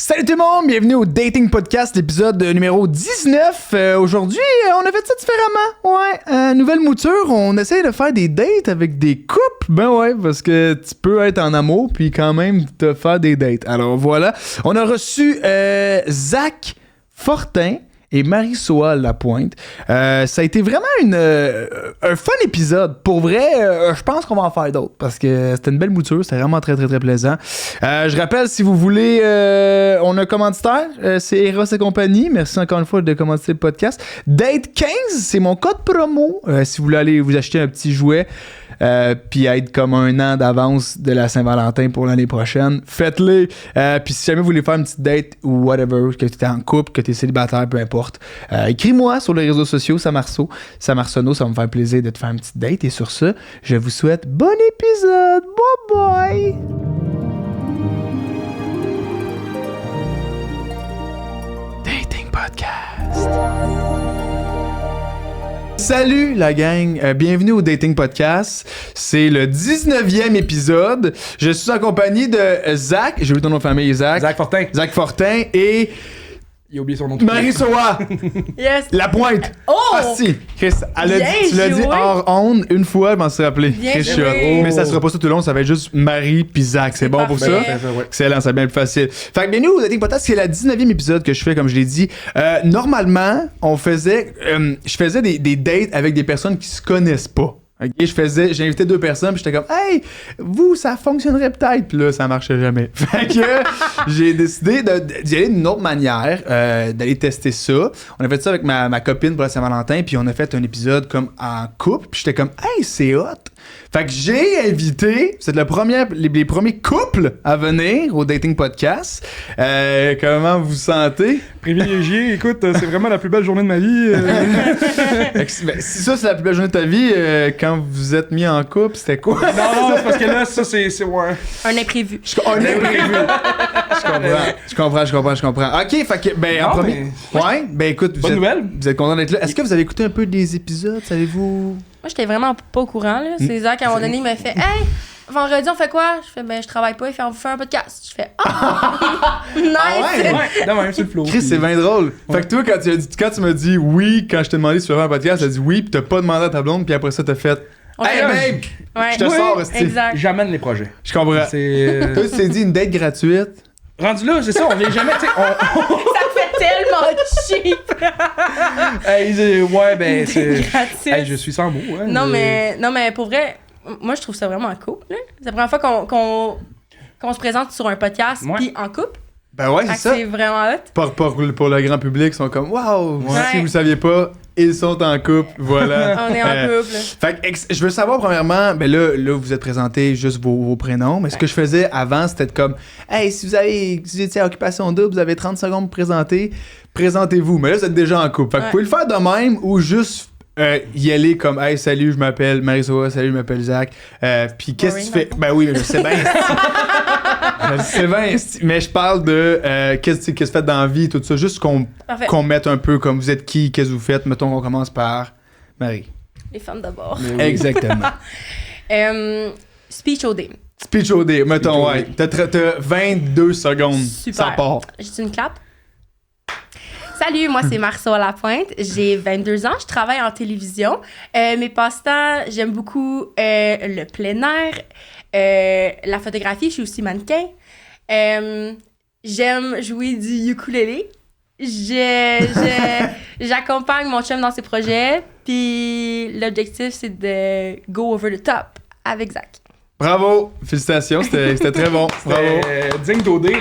Salut tout le monde, bienvenue au Dating Podcast, l'épisode numéro 19. Aujourd'hui, on a fait ça différemment. Ouais, nouvelle mouture, on essaie de faire des dates avec des couples. Ben ouais, parce que tu peux être en amour puis quand même te faire des dates. Alors voilà, on a reçu Zach Fortin et Marie-Soa Lapointe. Ça a été vraiment un fun épisode. Pour vrai, je pense qu'on va en faire d'autres parce que c'était une belle mouture. C'était vraiment très, très, très plaisant. Je rappelle, si vous voulez, on a un commanditaire. C'est Eros et compagnie. Merci encore une fois de commanditer le podcast. Date 15, c'est mon code promo. Si vous voulez aller vous acheter un petit jouet puis être comme un an d'avance de la Saint-Valentin pour l'année prochaine, faites-le. Puis si jamais vous voulez faire une petite date ou whatever, que tu es en couple, que tu es célibataire, peu importe, écris-moi sur les réseaux sociaux, Samarsono, ça va me faire plaisir de te faire une petite date. Et sur ce, je vous souhaite bon épisode. Bye bye! Dating Podcast. Salut la gang, bienvenue au Dating Podcast. C'est le 19e épisode. Je suis en compagnie de Zach, j'ai oublié ton nom de famille, Zach. Zach Fortin et... Il a oublié son nom. Marie-Soa Yes. Lapointe. Oh! Ah si, Chris, tu l'as dit joué. hors onde une fois, je m'en suis rappelé. Bien Chris, joué. mais ça sera pas ça tout le long, ça va être juste Marie pis Zach. C'est bon pour ça? parfait. Ouais. Excellent, c'est bien plus facile. Fait que bienvenue au Dating Podcast, c'est le 19e épisode que je fais, comme je l'ai dit. Normalement, je faisais des dates avec des personnes qui se connaissent pas. Okay, j'ai invité 2 personnes puis j'étais comme hey, vous ça fonctionnerait peut-être, puis là ça marchait jamais. Fait que j'ai décidé d'y aller d'une autre manière, d'aller tester ça. On a fait ça avec ma copine pour la Saint-Valentin, puis on a fait un épisode comme en couple, puis j'étais comme hey, c'est hot. Fait que j'ai invité, c'est les premiers couples à venir au Dating Podcast. Comment vous vous sentez? Privilégié, écoute, c'est vraiment la plus belle journée de ma vie. Si ça c'est la plus belle journée de ta vie, quand vous êêtes mis en couple, c'était quoi? Non, c'est parce que là, ça, c'est ouais. Un imprévu. Un imprévu. Je comprends. Ok, fait que, ben, en premier. Ouais, ben écoute, Bonne nouvelle. Vous êtes content d'être là. Est-ce que vous avez écouté un peu des épisodes, savez-vous? Moi, j'étais vraiment pas au courant, là. C'est Zach, à un moment donné, il m'a fait hey, vendredi, on fait quoi? Je fais ben, je travaille pas. Il fait on fait un podcast. Je fais nice! ouais? Ouais, non, même, c'est le flow. Chris, c'est bien drôle. Fait que toi, quand tu m'as dit oui, quand je t'ai demandé si tu veux faire un podcast, t'as dit oui, pis t'as pas demandé à ta blonde, pis après ça, t'as fait hey, babe! Ouais. Je te sors, esti. Exact. J'amène les projets. Je comprends. C'est. Toi, tu t'es dit une date gratuite. Rendu là, c'est ça, on vient jamais, tu sais. Ça fait tellement cheap! Ouais, ben, c'est. Gratis. Hey, je suis sans mots, hein. Non, mais pour vrai, moi, je trouve ça vraiment cool, là. C'est la première fois qu'on se présente sur un podcast, Ouais. puis en couple. Ben ouais, Fait c'est que ça. c'est vraiment hot. Pour le grand public, ils sont comme waouh, Ouais. si vous le saviez pas, ils sont en couple, voilà. On est en couple. Fait que je veux savoir premièrement, ben là vous êtes présenté juste vos prénoms, mais ce que je faisais avant c'était comme hey, si vous étiez à Occupation Double, vous avez 30 secondes pour présenter, présentez-vous. Mais là vous êtes déjà en couple. Fait que vous pouvez le faire de même ou juste y aller comme hey, salut, je m'appelle Marie-Soa, salut, je m'appelle Zach. Puis qu'est-ce que tu fais? Ben oui, je sais bien. Je sais bien, mais je parle de qu'est-ce que tu fais dans la vie, tout ça, juste Parfait. qu'on mette un peu comme vous êtes qui, qu'est-ce que vous faites. Mettons qu'on commence par Marie. Les femmes d'abord. Exactement. Speech OD. Speech OD, mettons, ouais. T'as 22 secondes. Super. Ça part. J'ai une clap. Salut, moi c'est Marie-Soa Lapointe, j'ai 22 ans, je travaille en télévision. Mes passe-temps, j'aime beaucoup le plein air, la photographie, je suis aussi mannequin. J'aime jouer du ukulélé. J'accompagne mon chum dans ses projets, puis l'objectif c'est de go over the top avec Zach. Bravo, félicitations, c'était très bon. Bravo. Digne d'OD, là.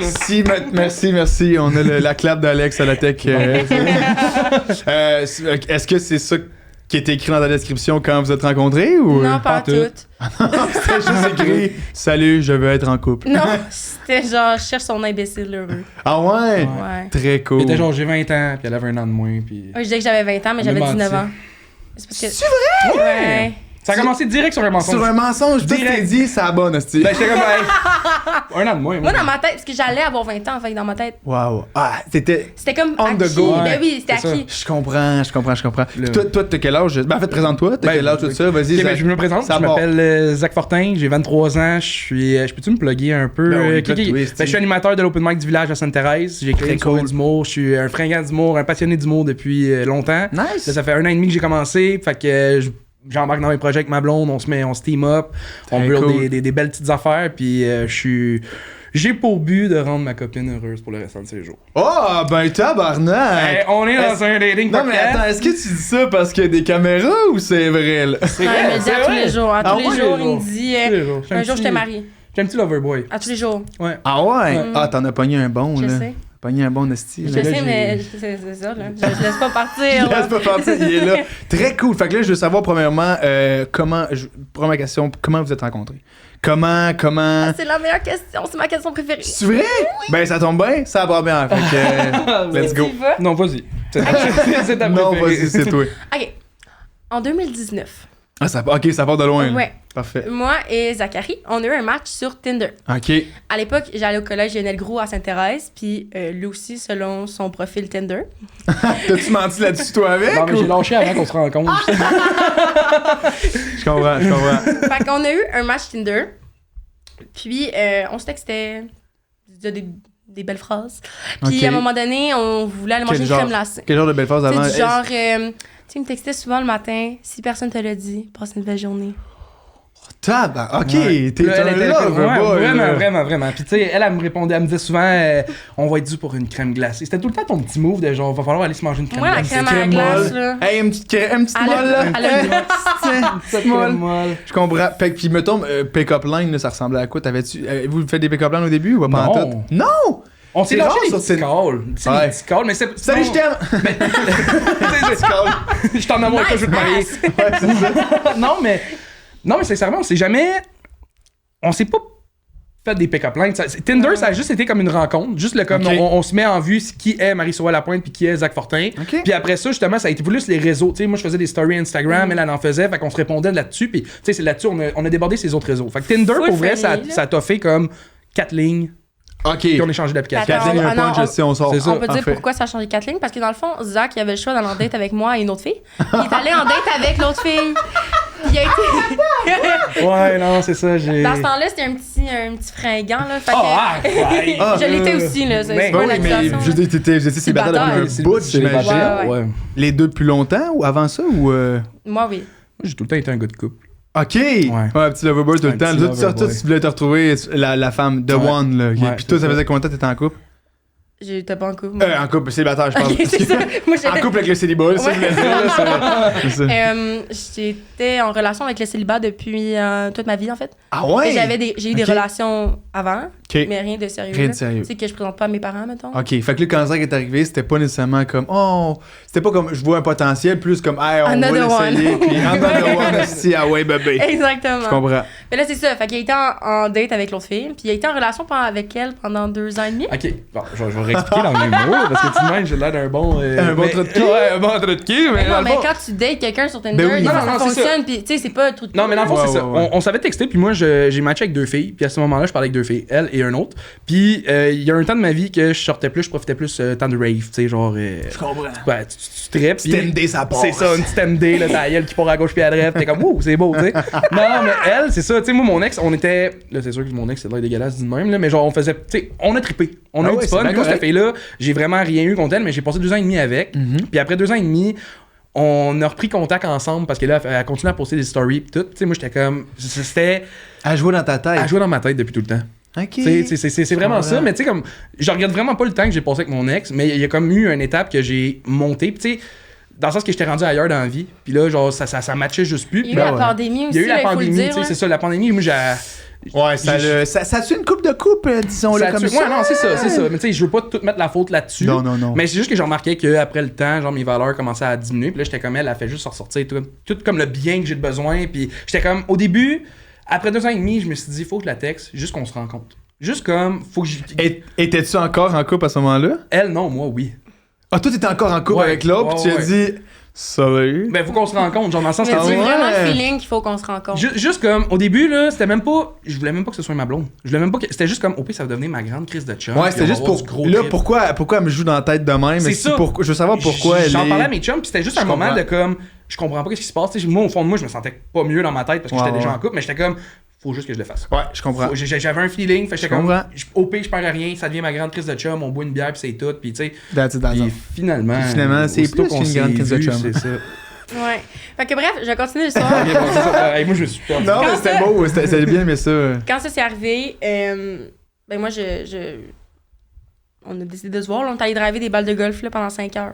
Merci. On a la clap d'Alex à la tech. Est-ce que c'est ça qui était écrit dans la description quand vous êtes rencontrés ou Non, pas tout. C'était juste écrit salut, je veux être en couple. Non, c'était genre je cherche son imbécile heureux. Ah ouais? Ouais. Très cool. Il était genre j'ai 20 ans, puis elle avait un an de moins, puis. Ouais, je disais que j'avais 20 ans, mais On j'avais a menti. 19 ans. C'est parce que... C'est vrai? Ouais. Ça a commencé direct sur un mensonge. Sur un mensonge, tu t'es dit, ça abonne, hostie. Ben, j'étais comme, hey, un an de moins. Moi, dans ma tête, parce que j'allais avoir 20 ans, fait que dans ma tête, Wow. Ah, c'était comme On the acquis. go. Ben Ouais, oui, c'était c'est ça. acquis. Je comprends. Le- Toi, t'as quel âge? Ben, en fait, présente-toi. T'as Ben, quel âge, tout ça? Vas-y, Ok, Zach. ben, je me présente, Ça je part. m'appelle Zach Fortin, j'ai 23 ans, je peux-tu me plugger un peu? Ben oui, Ok, ok. plug-toi, Ben, esti. je suis animateur de l'Open Mic du village à Sainte-Thérèse, j'ai créé Très une soirée cool. d'humour, je suis un fringant d'humour, un passionné d'humour depuis longtemps. Nice. Là, ça fait 1 an et demi que j'ai commencé, fait que j'embarque dans mes projets avec ma blonde, on se team up, on Très build cool. des belles petites affaires, puis j'ai pour but de rendre ma copine heureuse pour le restant de ses jours. Oh, ben, tabarnak. Hey, on est dans un dating Non, mais podcast. attends, est-ce que tu dis ça parce qu'il y a des caméras ou c'est vrai, là? C'est Ouais, vrai, il me dit c'est à tous vrai. les jours. À Ah tous les ouais, jours, les il me jours. dit Tous les jours. un jour, je te marie. J'ai un petit loverboy. À tous les jours. Ouais. Ah ouais? Mm. Ah, t'en as pogné un bon, Je là. sais. Pogné un bon esti. Je là. sais, j'ai- mais c'est ça, là. Je laisse pas partir. Il là. laisse pas partir, il est là. Très cool. Fait que là, je veux savoir, premièrement, première question, comment vous êtes rencontrés? Comment... C'est la meilleure question. C'est ma question préférée. C'est vrai? Ben, ça tombe bien, ça va bien. Fait que, let's go. Tu vas? Non, vas-y. C'est ta Non, préférée. vas-y, c'est toi. OK. En 2019, Ah, ok, ça part de loin. là. ouais, Parfait. moi et Zachary, on a eu un match sur Tinder. Ok. À l'époque, j'allais au collège Lionel Groux à Sainte-Thérèse, puis lui aussi, selon son profil Tinder. T'as-tu menti là-dessus, toi, avec? Non, mais ou- j'ai lâché avant qu'on se rencontre. Je comprends, je comprends. Fait qu'on a eu un match Tinder, puis on se textait, je disais des belles phrases. Puis Ok. à un moment donné, on voulait aller manger Quel une genre? crème glacée. Quel genre de belle phase Tu sais, avant? du genre, tu sais, il me textait souvent le matin, si personne te l'a dit, passe une belle journée. Ok, Ouais. t'es Là, elle un était lover comme, ouais, boy, vraiment, là. vraiment, vraiment. Puis tu sais, elle me répondait, elle me disait souvent, on va être dû pour une crème glacée. C'était tout le temps ton petit move de genre, va falloir aller se manger une crème Moi, la glacée. crème à la crème glace, molle. là. Hey, une petite Elle a- molle, là. elle a une- Tiens, petite molle. Je comprends. Fait que, puis, mettons, pick-up line, là, ça ressemblait à quoi? Vous faites des pick-up lines au début ou pas en Non. tout? Non! On s'est C'est lâché rare, des ça, petits c'est- calls. Tu sais, Ouais. des petits calls, mais c'est... Salut, je t'aime! Je t'en amour avec toi, je veux te marier. Nice Ouais, c'est ça. Non, mais sincèrement, on s'est jamais... On s'est pas fait des pick-up lines. Tinder, ça a juste été comme une rencontre. Juste le comme, Ok. on se met en vue qui est Marie-Soie Lapointe puis qui est Zach Fortin. Ok. Puis après ça, justement, ça a été plus les réseaux. Tu sais, moi, je faisais des stories Instagram, elle en faisait. Fait qu'on se répondait là-dessus. Puis, tu sais, c'est là-dessus, on a débordé ces autres réseaux. Fait que Tinder, Full pour vrai, friendly, là. ça t'a fait comme 4 lignes. Ok. Puis on a changé d'application. Attends, Catherine, un ah non, punch, si on sort. c'est ça. On peut En dire fait. pourquoi ça a changé 4 lignes, parce que dans le fond, Zach, il avait le choix d'aller en date avec moi et une autre fille. Il est allé en date avec l'autre fille. Il a été... Ouais, non, c'est ça. J'ai. Dans ce temps-là, c'était un petit fringant, là. Fait que... ouais. Ah, je l'étais aussi, là. C'est ben pas Ben une oui, mais accusation, je là. dis, t'étais célibataire Célibataire. depuis un bout, j'imagine. Ouais, ouais. Ouais. Les deux depuis longtemps ou avant ça ou. Moi, oui. J'ai tout le temps été un gars de couple. Ok! Ouais, un petit loverboy tout Un le temps. petit Là, tu loverboy. voulais te retrouver la femme, The Ouais. One, là. Ouais, Puis toi, c'est ça ça. faisait combien de temps que t'étais en couple? J'étais pas en couple. moi. En couple, célibataire, je parle. Ok, c'est ça. Moi, En couple avec le célibat, c'est ça que je voulais dire, là, c'est ça. J'étais en relation avec le célibat depuis toute ma vie, en fait. Ah ouais? Et j'ai eu des Ok. relations avant, Ok. mais rien de sérieux. Rien de là. sérieux. Tu sais, que je présente pas à mes parents, mettons. Ok, fait que là, quand Zach est arrivé, c'était pas nécessairement comme oh, c'était pas comme je vois un potentiel, plus comme hey, on Another va l'essayer, one. puis another one, si ah ouais bébé. Exactement. Je comprends. Mais là, c'est ça. Fait qu'il a été en date avec l'autre fille, puis il a été en relation avec elle pendant 2 ans et demi. Ok, bon, je vais réexpliquer dans mes mots, parce que tout de même, j'ai l'air d'un bon. Un bon trou de cul. Ouais, un bon trou de cul, mais. Mais dans non, le mais fond- quand tu dates quelqu'un sur Tinder, Ben oui. des fois, Non, non, ça c'est ça. fonctionne, puis tu sais, c'est pas tout de Non, mais dans le fond, Ouais, c'est ça. ouais, ouais. On savait texter, puis moi, j'ai matché avec 2 filles, puis à ce moment-là, je parlais avec 2 filles, elle et un autre. Puis il y a un temps de ma vie que je sortais plus, je profitais plus temps de rave, tu sais, genre. Je comprends. Ouais, tu tripes. Petite MD, ça part. C'est ça, une petite MD, là, ta gueule qui part à gauche puis à droite. T'es comme, ouh, c'est beau, tu sais. Non, mais elle, c'est ça, tu sais, moi, mon ex, on était. Là, c'est sûr que mon ex, c'est de l'air dégueulasse du même, là, mais genre, on faisait. Tu sais, on a trippé. On a Ah eu ouais, du c'est fun. bien Puis moi, cette correct. fille-là, j'ai vraiment rien eu contre elle, mais j'ai passé 2 ans et demi avec. Puis après 2 ans et demi, on a repris contact ensemble parce que là, elle continué à poster des stories pis tout. Tu sais, moi, j'étais comme. C'était À jouer dans ta tête. à jouer dans ma tête depuis tout le temps. Ok. Tu sais, c'est vraiment comprends. ça, mais tu sais, comme. Je regrette vraiment pas le temps que j'ai passé avec mon ex, mais il y a comme eu une étape que j'ai montée. Pis tu sais, dans le sens que j'étais rendu ailleurs dans la vie. Puis là, genre, ça matchait juste plus. Il y a eu Puis la ouais. pandémie il aussi, y a eu la là, il faut le pandémie, dire. tu sais, là. c'est ça, la pandémie, moi, j'ai. Ouais, ça tue une coupe de coupe, disons-le Ça comme tue- ça. Ouais, non, c'est ça, c'est ça. Mais tu sais, je veux pas tout mettre la faute là-dessus. Non, non, non. Mais c'est juste que j'ai remarqué qu'après le temps, genre, mes valeurs commençaient à diminuer. Puis là, j'étais comme elle fait juste ressortir tout comme le bien que j'ai besoin. Puis j'étais comme, au début, après 2 ans et demi, je me suis dit, faut que je la texte, juste qu'on se rencontre. Juste comme, faut que je. Étais-tu encore en couple à ce moment-là? Elle, non, moi, oui. Ah, toi, t'étais encore en couple Ouais, avec l'autre, ouais, puis tu as ouais. dit Salut. Ben, faut qu'on se rencontre, genre dans le sens Mais que c'est ouais. vraiment le feeling qu'il faut qu'on se rencontre. Juste comme, au début, là, c'était même pas. Je voulais même pas que ce soit ma blonde. Je voulais même pas que. C'était juste comme, au pire, ça va devenir ma grande crise de chum. Ouais, puis c'était on va juste avoir pour. du gros Là, trip. pourquoi elle me joue dans la tête de même? C'est ça. Je veux savoir pourquoi elle J'en parlais à est. mes chums, puis c'était juste Je un moment comprends. de comme. Je comprends pas ce qui se passe. Tu sais, moi, au fond de moi, je me sentais pas mieux dans ma tête parce que Ouais, j'étais déjà ouais. en couple, mais j'étais comme. Faut juste que je le fasse. Ouais, je comprends. J'avais un feeling, fait que j'étais Je comme. comprends. Au pire, je perds à rien, ça devient ma grande crise de chum, on boit une bière, puis c'est tout, puis tu sais. That's it, that's Puis it. finalement. Puis finalement, c'est aussitôt plus qu'on qu'une s'est grande crise de vu, chum. C'est ça. Ouais. Fait que bref, je vais continuer l'histoire. Ok, bon, c'est ça. Hey, moi, je me suis perdu. Non, mais c'était beau, c'était bien, mais ça. Quand ça s'est arrivé, ben moi, on a décidé de se voir. Là, on est allé driver des balles de golf là, pendant 5 heures.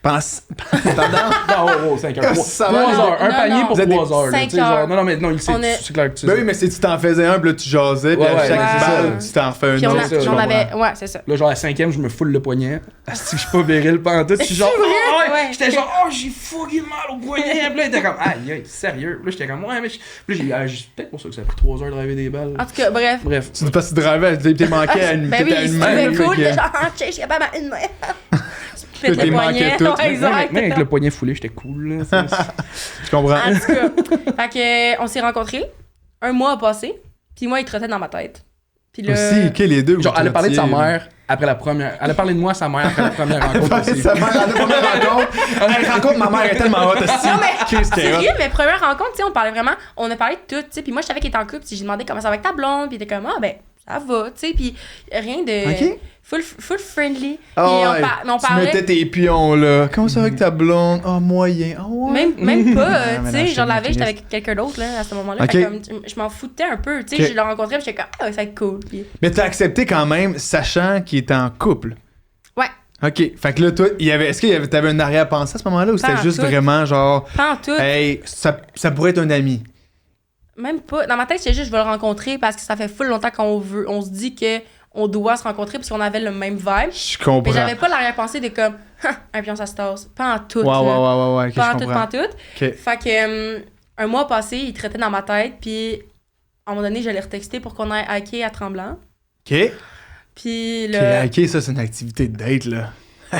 Pense. Non, oh, 5 heures. Ça 3 va, heures. Un non, panier non. pour Vous êtes 3 heures. là, 5 tu sais, genre, heures. non, mais non, On est- c'est clair que tu sais. Ben oui, mais si tu t'en faisais un, puis là, tu jasais, puis Ouais, à ouais, chaque ouais. balle, tu t'en fais un Puis autre. ça, je on comprends. avait. Ouais, c'est ça. Là, genre, à la 5e, je me foule le poignet. Asti, je suis pas viril pantoute. Je suis genre, vrai? oh, ouais. Ouais. J'étais genre, oh, j'ai fucking mal au poignet. Puis là, il était comme, aïe, aïe, sérieux. Puis là, j'étais comme, ouais, mais. Puis là, j'ai peut-être pour ça que ça a pris 3 heures de driver des balles. En tout cas, bref. Bref. C'est parce que tu drivais, t'es manqué à une Ben oui, t'étais à une il se main. trouvait cool. fait que- T'es genre, ah, je suis capable à une main. Tu pètes T'es le manqué poignet. tout. Ouais, Mais exact. Mais avec le poignet foulé, j'étais cool. Là, Je comprends. En tout cas, fait que, on s'est rencontrés. Un mois a passé. Puis moi, il trottait dans ma tête. Puis là. Aussi, ok, les deux. Genre, vous elle a parlé de sa trottiez. mère après la première. Elle a parlé de moi à sa mère après la première Elle a rencontre parlé de aussi. sa mère à la première rencontre. Elle rencontre ma mère est tellement hot, aussi. Non, mais Qu'est-ce qu'elle est hot. sérieux, mes premières rencontres, tu sais, on parlait vraiment, on a parlé de tout, tu sais, puis moi, je savais qu'il était en couple, puis j'ai demandé comment ça va avec ta blonde, puis il était comme, ah, ben, ça va, tu sais, puis rien de. Ok. Full friendly. Ah Puis ouais, mais on tu parlait. mettais tes pions, là. Comment ça va avec ta blonde? Ah, moyen. Ah, ouais. Même pas, Ah, mais tu non, sais, je genre la te veille, j'étais niaise. avec quelqu'un d'autre, là, à ce moment-là. Ok. Fait comme, je m'en foutais un peu, tu sais, Ok. je le rencontrais, puis j'étais comme, ah, ça va être cool. Puis... Mais t'as accepté quand même, sachant qu'il était en couple. Ouais, Ok. Fait que là, toi, est-ce que t'avais un arrière-pensée à ce moment-là ou c'était Pas en juste tout. vraiment genre, pas en tout. hey, ça pourrait être un ami? Même pas. Dans ma tête, c'est juste, je vais le rencontrer parce que ça fait full longtemps on se dit que on doit se rencontrer parce qu'on avait le même vibe. Je comprends. Mais j'avais pas l'arrière-pensée de comme, un pion, ça se tasse. Pas en tout. Ouais, là. ok, Pas en je tout, comprends. pas en tout. Ok. Fait que un mois passé, il traitait dans ma tête, puis à un moment donné, je l'ai retexté pour qu'on aille hiker à Tremblant. Ok. Puis Ok, là, ok, ça, c'est une activité de date, là.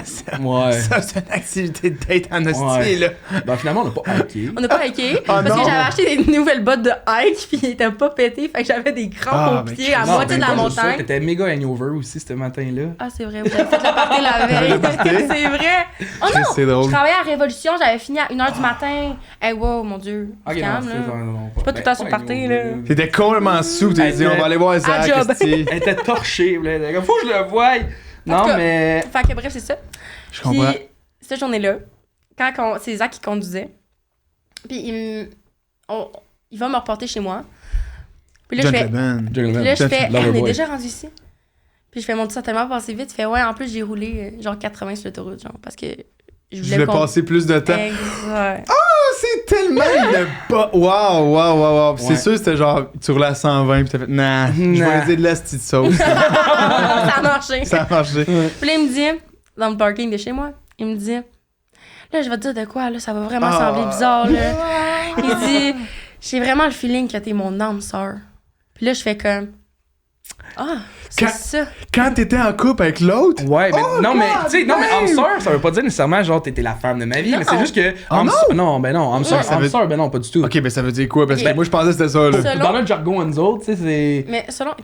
ça, Ouais. ça, c'est une activité de date en hostie, Ouais. là. Ben, finalement, on n'a pas hacké. on n'a pas hiké Ah parce non. que j'avais acheté des nouvelles bottes de hike, puis ils étaient pas pétés, fait que j'avais des crampes Ah, aux mais pieds à Christ, moitié de la pas juste ça, montagne. T'étais méga hangover aussi ce matin-là. Ah, c'est vrai, vous avez fait le party la veille. Le party? C'est vrai. Oh Christ, non! c'est drôle. Je travaillais à Révolution, j'avais fini à 1h du matin. Hey, wow, mon Dieu. Ok, Calme, non, là. c'est non, pas tout le temps sur le party, là. T'étais complètement sous, t'as Elle dit, on était va aller voir Zach, job. hostie. Elle était torchée, là. Elle était comme, faut que je le voie. En Non, tout cas, mais. Fait que bref, c'est ça. Je comprends. Puis, cette journée-là, c'est Zach qui conduisait, puis il va me reporter chez moi. Puis là, je fais, Gentleman. puis là, je fais, Lover on est boy. déjà rendu ici. Puis je fais, mon Dieu, ça a tellement passé vite. Il fait, ouais, en plus, j'ai roulé genre 80 sur l'autoroute, genre, parce que je Je voulais voulais passer plus de temps. Exact. C'est tellement le pas. Wow. C'est Ouais. sûr, c'était genre, tu roulais à 120 pis t'as fait, nah, je vais Nah. essayer de la petite sauce. Ça a marché. Ça a marché. Puis là, il me dit, dans le parking de chez moi, il me dit, là, je vais te dire de quoi, là, ça va vraiment Ah. sembler bizarre, là. Il dit, j'ai vraiment le feeling que t'es mon âme sœur. Puis là, je fais comme, ah, c'est Quand- ça. Quand t'étais en couple avec l'autre, Ouais, mais Oh, non, mais God tu sais, non, mais âme damn! sœur, ça veut pas dire nécessairement genre t'étais la femme de ma vie, Non. mais c'est juste que. Oh, âme non? sœur- non, ben non, âme sœur, ça âme veut- sœur, ben non, pas du tout. ok, ben ça veut dire quoi? Parce que Ok. moi je pensais que c'était ça, là. Selon- Dans notre jargon, nous autres, tu sais, c'est. Mais selon la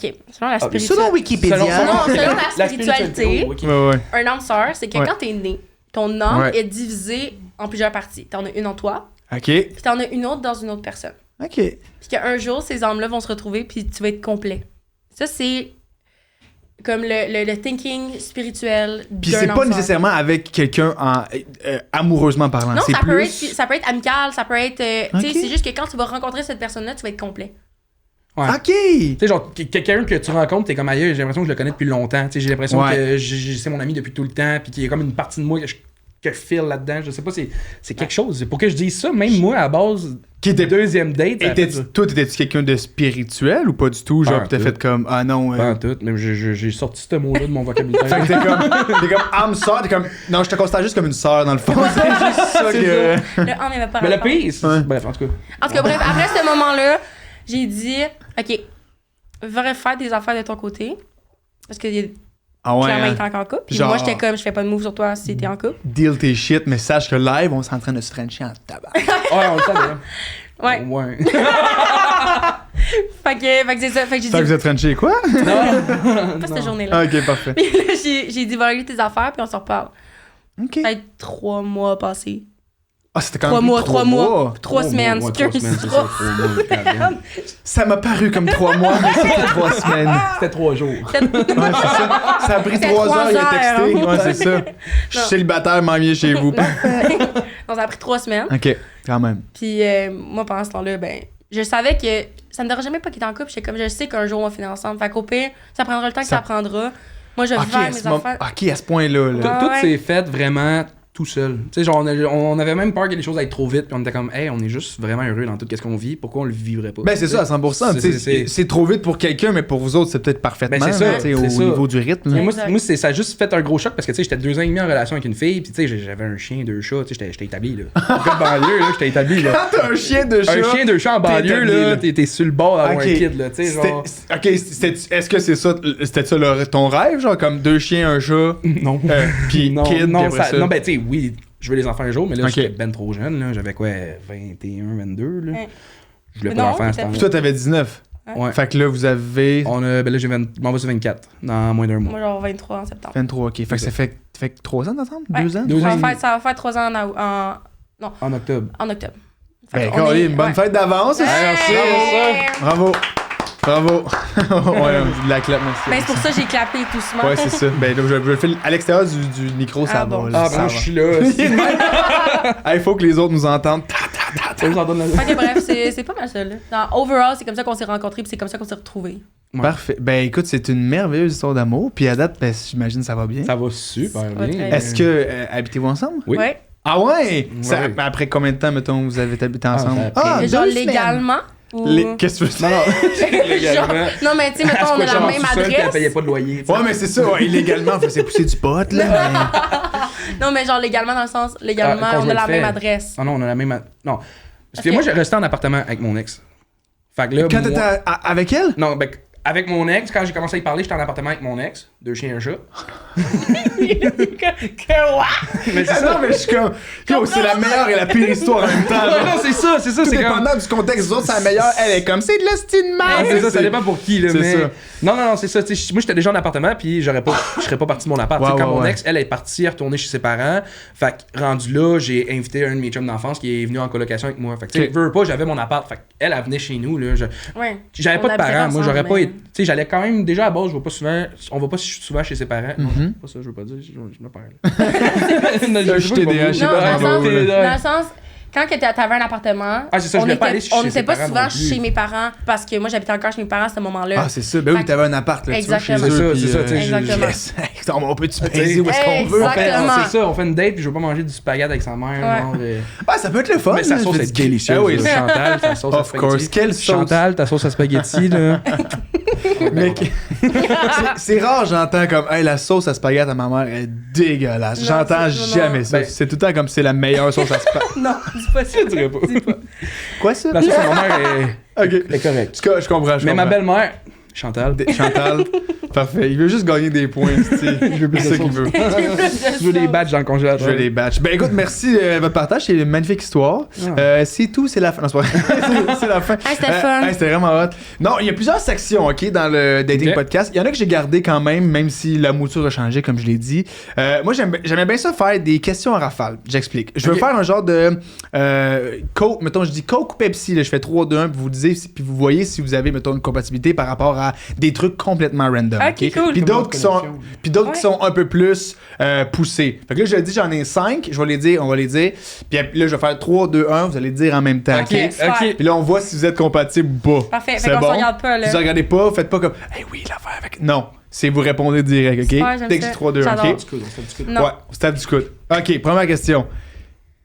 Ah, spiritualité. Selon Wikipédia. selon la spiritualité. Oh, ok. Ouais. Un âme sœur, c'est que Ouais. quand t'es né, ton âme Ouais. est divisée en plusieurs parties. T'en as une en toi, Ok. puis t'en as une autre dans une autre personne. Ok. Puis qu'un jour, ces âmes-là vont se retrouver, puis tu vas être complet. Ça, c'est comme le thinking spirituel Puis d'un c'est âme pas sœur. nécessairement avec quelqu'un en amoureusement parlant. Non, c'est ça peut, plus. ça peut être amical, ça peut être... tu sais, Ok. c'est juste que quand tu vas rencontrer cette personne-là, tu vas être complet. Ouais. Ok. Tu sais, genre, quelqu'un que tu rencontres, t'es comme ailleurs, j'ai l'impression que je le connais depuis longtemps. Tu sais, j'ai l'impression Ouais. que c'est mon ami depuis tout le temps, puis qu'il y a comme une partie de moi que je file là-dedans. Je sais pas, c'est quelque chose. Pour que je dise ça, même moi, à base, Qui était. deuxième date, ça a fait ça. Toi, t'étais-tu quelqu'un de spirituel ou pas du tout? Genre, Pas pis t'as en fait comme, ah non. Pas en tout, même j'ai sorti ce mot-là de mon vocabulaire. Fait que t'es comme âme sœur, t'es comme, non, je te considère juste comme une sœur dans le fond. C'est juste ça C'est que. Le âme n'avait pas Mais le rapport. pire, c'est. Ouais. Bref, en tout cas. En tout cas, bref, après ce moment-là, j'ai dit, OK, va faire des affaires de ton côté. Parce que Ah ouais, clairement, hein? il était encore en couple. Puis Genre- moi, j'étais comme, je fais pas de move sur toi si t'es en couple. Deal tes shit, mais sache que live, on est en train de se frencher en tabac. Ouais, on le savait. Ouais. Ouais. Fait que c'est ça. Fait que j'ai Fait que dit, vous êtes frenché quoi? pas cette journée-là. Ah, ok, parfait. Puis là, j'ai dit, va régler tes affaires, puis on s'en reparle. Ok. Peut-être 3 mois passés. Ah, c'était quand même 3 mois. 3 semaines. Ouais, 3 semaines, c'est ça. 3 mois. goddamn. Ça m'a paru comme 3 mois, mais c'était 3 semaines. C'était 3 jours. Ouais, c'est ça. Ça a pris C'était 3 heures, il a 3 texté. heures. Ouais, c'est ça. Je suis célibataire, m'en viens chez vous. Donc, ça a pris 3 semaines. Ok, quand même. Puis moi, pendant ce temps-là, ben, je savais que ça me dérangeait même pas qu'il était en couple. J'étais comme, je sais qu'un jour, on va finir ensemble. Fait qu'au pire, ça prendra le temps que ça prendra. Moi, je vais Ok, faire à mes ce moment- affaires. ok, à ce point-là. Tout, Là. tout ouais. s'est fait vraiment tout seul. Tu sais, genre, on avait même peur que les choses aillent trop vite, puis on était comme, hey, on est juste vraiment heureux dans tout ce qu'on vit, pourquoi on le vivrait pas? Ben, c'est ça, à 100%. tu sais, c'est trop vite pour quelqu'un, mais pour vous autres, c'est peut-être parfaitement. Ben, c'est ça, là, tu sais, c'est au ça. niveau du rythme. là. Mais Exact. moi ça a juste fait un gros choc parce que tu sais, j'étais 2 ans et demi en relation avec une fille, puis tu sais, j'avais un chien, 2 chats, tu sais, j'étais établi là. Un gars de banlieue, là, j'étais établi là. Quand t'as un chien de chat. Un chien, 2 chats en t'es banlieue, établi, là. là, t'es sur le bord d'avoir Ok. un kid, là, tu sais, genre. Ok, est-ce que c'est ça, c'était ça ton rêve, genre comme 2 chiens, un chat, Non. puis non, kid, non, puis après ça? non, ben tu sais, oui, je veux les enfants un jour, mais là, Ok. j'étais ben trop jeune, là. J'avais quoi, 21, 22, là. Ouais. Je voulais Mais pas non, d'enfants à ce t'as- Puis temps-là. toi, t'avais 19. Ouais. Fait que là, vous avez On a, ben là, je m'en vais sur 24 dans moins d'un mois. Moi, genre 23 en septembre. 23, ok. Fait que ça fait 3 ans d'ensemble? Ouais. 2 ans? 2 ans et demi. Ça va faire 3 ans En octobre. en octobre. Fait Ben, qu'on est- Colin, bonne ouais. fête d'avance. Ouais. Merci. Bravo. Bravo. Ouais, on dit de la clap, merci. Ben, c'est pour ça que j'ai clapé doucement. Ouais, c'est ça. Ben, là, je le fais à l'extérieur du micro, ça Ah, va. bon. là, Ah, ça ben, va. je suis là. Il faut que les autres nous entendent. Ça vous en donne la. Fait que bref, c'est pas mal ça, là. Dans overall, c'est comme ça qu'on s'est rencontrés, puis c'est comme ça qu'on s'est retrouvés. Ouais. Parfait. Ben, écoute, c'est une merveilleuse histoire d'amour. Puis à date, ben, j'imagine ça va bien. Ça va super va bien. très bien. Est-ce que habitez-vous ensemble? Oui. Ouais. Ah ouais? Ça- Ouais. ben, après combien de temps, mettons, vous avez habité ensemble? après- Genre 2 semaines. légalement. Ou... Qu'est-ce que tu veux Non, non. Genre- Légalement. non, mais tu sais, mettons, on a la même Elle payait adresse. pas de loyer. tu sais. Ouais, mais c'est ça, ouais, illégalement, on faisait pousser du pot, là. Non, mais genre légalement, dans le sens, légalement, quand je on me a le la fais. même adresse. Ah non, on a la même. Non. Parce que Ok. moi, j'ai resté en appartement avec mon ex. Fait que là. Quand moi- t'étais avec elle? Non, ben, avec mon ex, quand j'ai commencé à y parler, j'étais en appartement avec mon ex, 2 chiens et un chat. Que what? Mais c'est Ah ça. non, mais je suis comme. Yo, c'est la meilleure et la pire histoire en même temps. Ouais, là. non, c'est ça, Tout c'est comme. dépendant du contexte, les autres, c'est la meilleure. Elle est comme, c'est de l'estime Ah, c'est ça, ça dépend pour qui, là. C'est Mais... ça. Non, c'est ça. Tu sais, moi, j'étais déjà en appartement, puis je serais pas parti de mon appart. Tu sais, Ouais, quand ouais, mon ouais. ex, elle est partie, elle est retournée chez ses parents. Fait que, rendu là, j'ai invité un de mes chums d'enfance qui est venu en colocation avec moi. Fait que, tu sais, Ok. veux pas, j'avais mon appart. Fait qu'elle, elle venait chez nous, là. Ouais. J'avais On pas de habitait parents. Moi, ensemble, j'aurais pas mais- été. Tu sais, j'allais quand même. Déjà, à base, je vais pas souvent. On va pas souvent chez ses parents. Non, Mhm. pas ça, je veux pas dire. Je me perds. Non, Je suis TDA, je sais Non, pas, dans le je m'en sens, vais, là. dans le sens, quand que t'avais un appartement, Ah, c'est ça, je on voulais pas était- aller chez on ses n'était pas parents souvent non plus. chez mes parents parce que moi j'habitais encore chez mes parents à ce moment-là. Ah, c'est ça. Ben oui, Fait que- t'avais un appart, là. tu vois, chez Exactement. eux, C'est ça, puis, tu sais, Exactement. yes. On peut-tu baiser où est-ce qu'on veut? Exactement. C'est ça, on fait une date, puis je veux pas manger du spaghetti avec sa mère. Ouais. genre, Ah, ça peut être le fun. Mais sa là, sauce je veux est dire. délicieuse. Ah oui, là. Chantal, ta sauce à Of spaghetti. course. Quelle sauce? Chantal, ta sauce à spaghetti, là. Mec, c'est rare, j'entends comme, hey, la sauce à spaghetti à ma mère est dégueulasse. Non, J'entends c'est- jamais non. ça. Ben- C'est tout le temps comme c'est la meilleure sauce à spaghetti. Non, dis pas ça. Je dirais pas. Dis pas. Quoi ça? La sauce à ma mère Ok. est correcte. Je comprends, je Mais ma comprends. belle-mère, Chantal, Chantal, parfait. Il veut juste gagner des points, tu sais. je veux plus C'est de ça qu'il sauce. veut. Je veux des badges dans le Je congélateur. veux des batchs. Ben écoute, merci de votre partage, c'est une magnifique histoire. C'est tout, c'est la fin. Non, c'est pas vrai. c'est la fin. Hey, c'était fun. C'était vraiment hot. Non, il y a plusieurs sections, ok, dans le dating Ok. podcast. Il y en a que j'ai gardé quand même si la mouture a changé, comme je l'ai dit. Moi, j'aimais bien ça faire des questions en rafale. J'explique. Je veux Ok. faire un genre de Coke, mettons, je dis Coke ou Pepsi, là, je fais 3, 2, 1, puis vous disiez, puis vous voyez si vous avez, mettons, une compatibilité par rapport à des trucs complètement random. Ok, cool. Puis d'autres qui sont, Connexion. puis d'autres qui Ouais. sont un peu plus poussés. Fait que là, je le dis, j'en ai 5, je vais les dire, on va les dire. Puis là, je vais faire 3, 2, 1, vous allez dire en même temps. Ok, ok? ok. Puis là, on voit si vous êtes compatible ou pas. Parfait, fait C'est qu'on bon? se regarde pas, là. Vous regardez pas, faites pas comme, hey oui, l'affaire avec. Non, c'est vous répondez direct, ok? Super, j'aime Dès que ça. j'ai 3, 2, 1, J'adore. ok? Du coup, on fait du coup. Non. Ouais, au stade du coude. Ok, première question.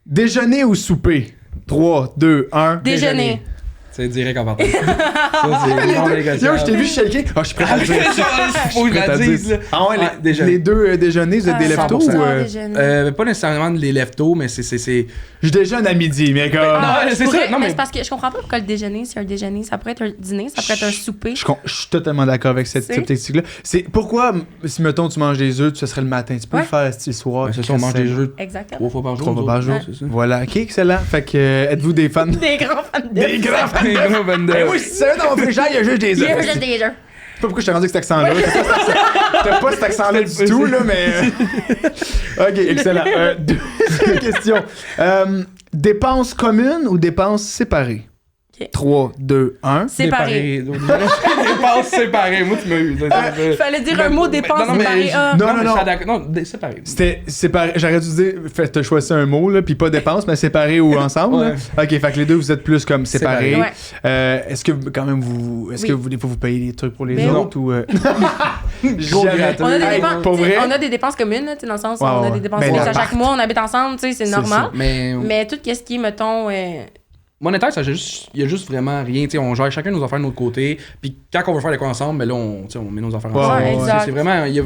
Déjeuner ou souper? 3, 2, 1. Déjeuner. C'est direct en partant. Ça, c'est non négociable. Yo, je t'ai vu shaker. Ah, je suis prêt à le dire. Faut que je la dise, là. Ah ouais, déjà. les deux déjeuners, vous êtes des leftos 100% ou... déjeuner. Pas nécessairement les leftos, mais c'est... Je déjeune à midi, mais comme... Ah, c'est je pourrais- ça, non, mais mais- c'est parce que je comprends pas pourquoi le déjeuner, c'est un déjeuner. Ça pourrait être un dîner, ça pourrait être un souper. Je suis totalement d'accord avec cette C'est- tactique-là. C'est pourquoi, si mettons tu manges des œufs, ce serait le matin. Tu peux Ouais. le faire le soir. C'est ça, on mange des jeux Exactement. 3 fois par jour. 3 fois par jour. c'est ça. Voilà, ok, excellent. Fait que, êtes-vous des fans? Des grands fans de Des grands fans Des gros Van Damme. Eh oui, si c'est dans mon frigidaire, il y a juste des Il y a œufs. juste des œufs. Je sais pas pourquoi je t'ai rendu avec cet accent-là. T'as pas cet accent-là du tout, là, mais. Ok, excellent. Deuxième question. Dépenses communes ou dépenses séparées? Ok. 3, 2, 1. Séparés. Dépenses séparées. Moi, tu m'as eu. Il fallait dire un mot dépenses Non, mais- séparées. Ah. Non, Non, non, mais non. je suis d'accord. Non, séparées. C'était séparé. J'aurais dû dire, t'as choisi un mot, là, puis pas dépenses, mais séparés ou ensemble. Ouais. Là. Ok, fait que les deux, vous êtes plus comme séparés. Séparés. Est-ce que quand même vous. Est-ce Oui. que vous, des fois, vous payez des trucs pour les Mais autres ou. Gros Jamais. gratteux. On a des Hey, dépenses, pour tu sais, vrai? on a des dépenses communes, là, tu sais, dans le sens où Ouais, on a ouais. des dépenses Ben, fixes à l'appart. chaque mois, on habite ensemble, tu sais, c'est C'est normal. Mais Mais tout ce qui est, mettons, monétaire, ça, il y a juste vraiment rien. T'sais, on gère chacun nos affaires de notre côté. Puis quand on veut faire les quoi ensemble, ben là, on met nos affaires Ouais, ensemble. ouais, exact. C'est vraiment. Il y a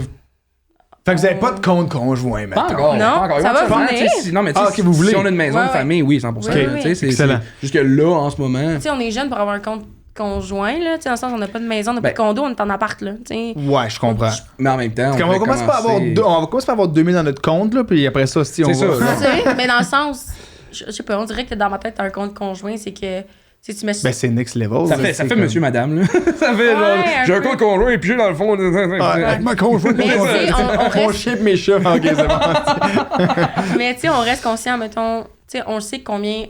Fait que vous avez pas de compte conjoint, pas maintenant. encore. Non, pas encore. ça va Éventuellement, venir. t'sais, non, mais t'sais, Ah, ok, vous voulez. si on a une maison, Ouais, une ouais. famille, oui, 100%. Oui, oui. T'sais, c'est Excellent. jusque là, en ce moment. tu sais, on est jeune pour avoir un compte conjoint, là, tu sais, dans le sens où on n'a pas de maison, on n'a pas de Ben- condo, on est en appart, là, tu sais. Ouais, je comprends. Mais en même temps, Parce qu'on va commencer par avoir on va commencer par avoir 2000 dans notre compte, là, puis après ça, si on C'est va. ça, Tu sais, mais dans le sens, je sais pas, on dirait que dans ma tête, t'as un compte conjoint, c'est que, tu sais, tu mets... Ben, c'est next level. Ça là, fait c'est monsieur, comme- madame, là. Ça fait Ouais, genre. un J'ai un peu. compte conjoint et puis j'ai dans le fond. Ouais, avec ma conjointe, Mais tu sais, on on reste... ship mes chats. Ok, c'est bon. Mais tu sais, on reste conscient, mettons, tu sais, on sait combien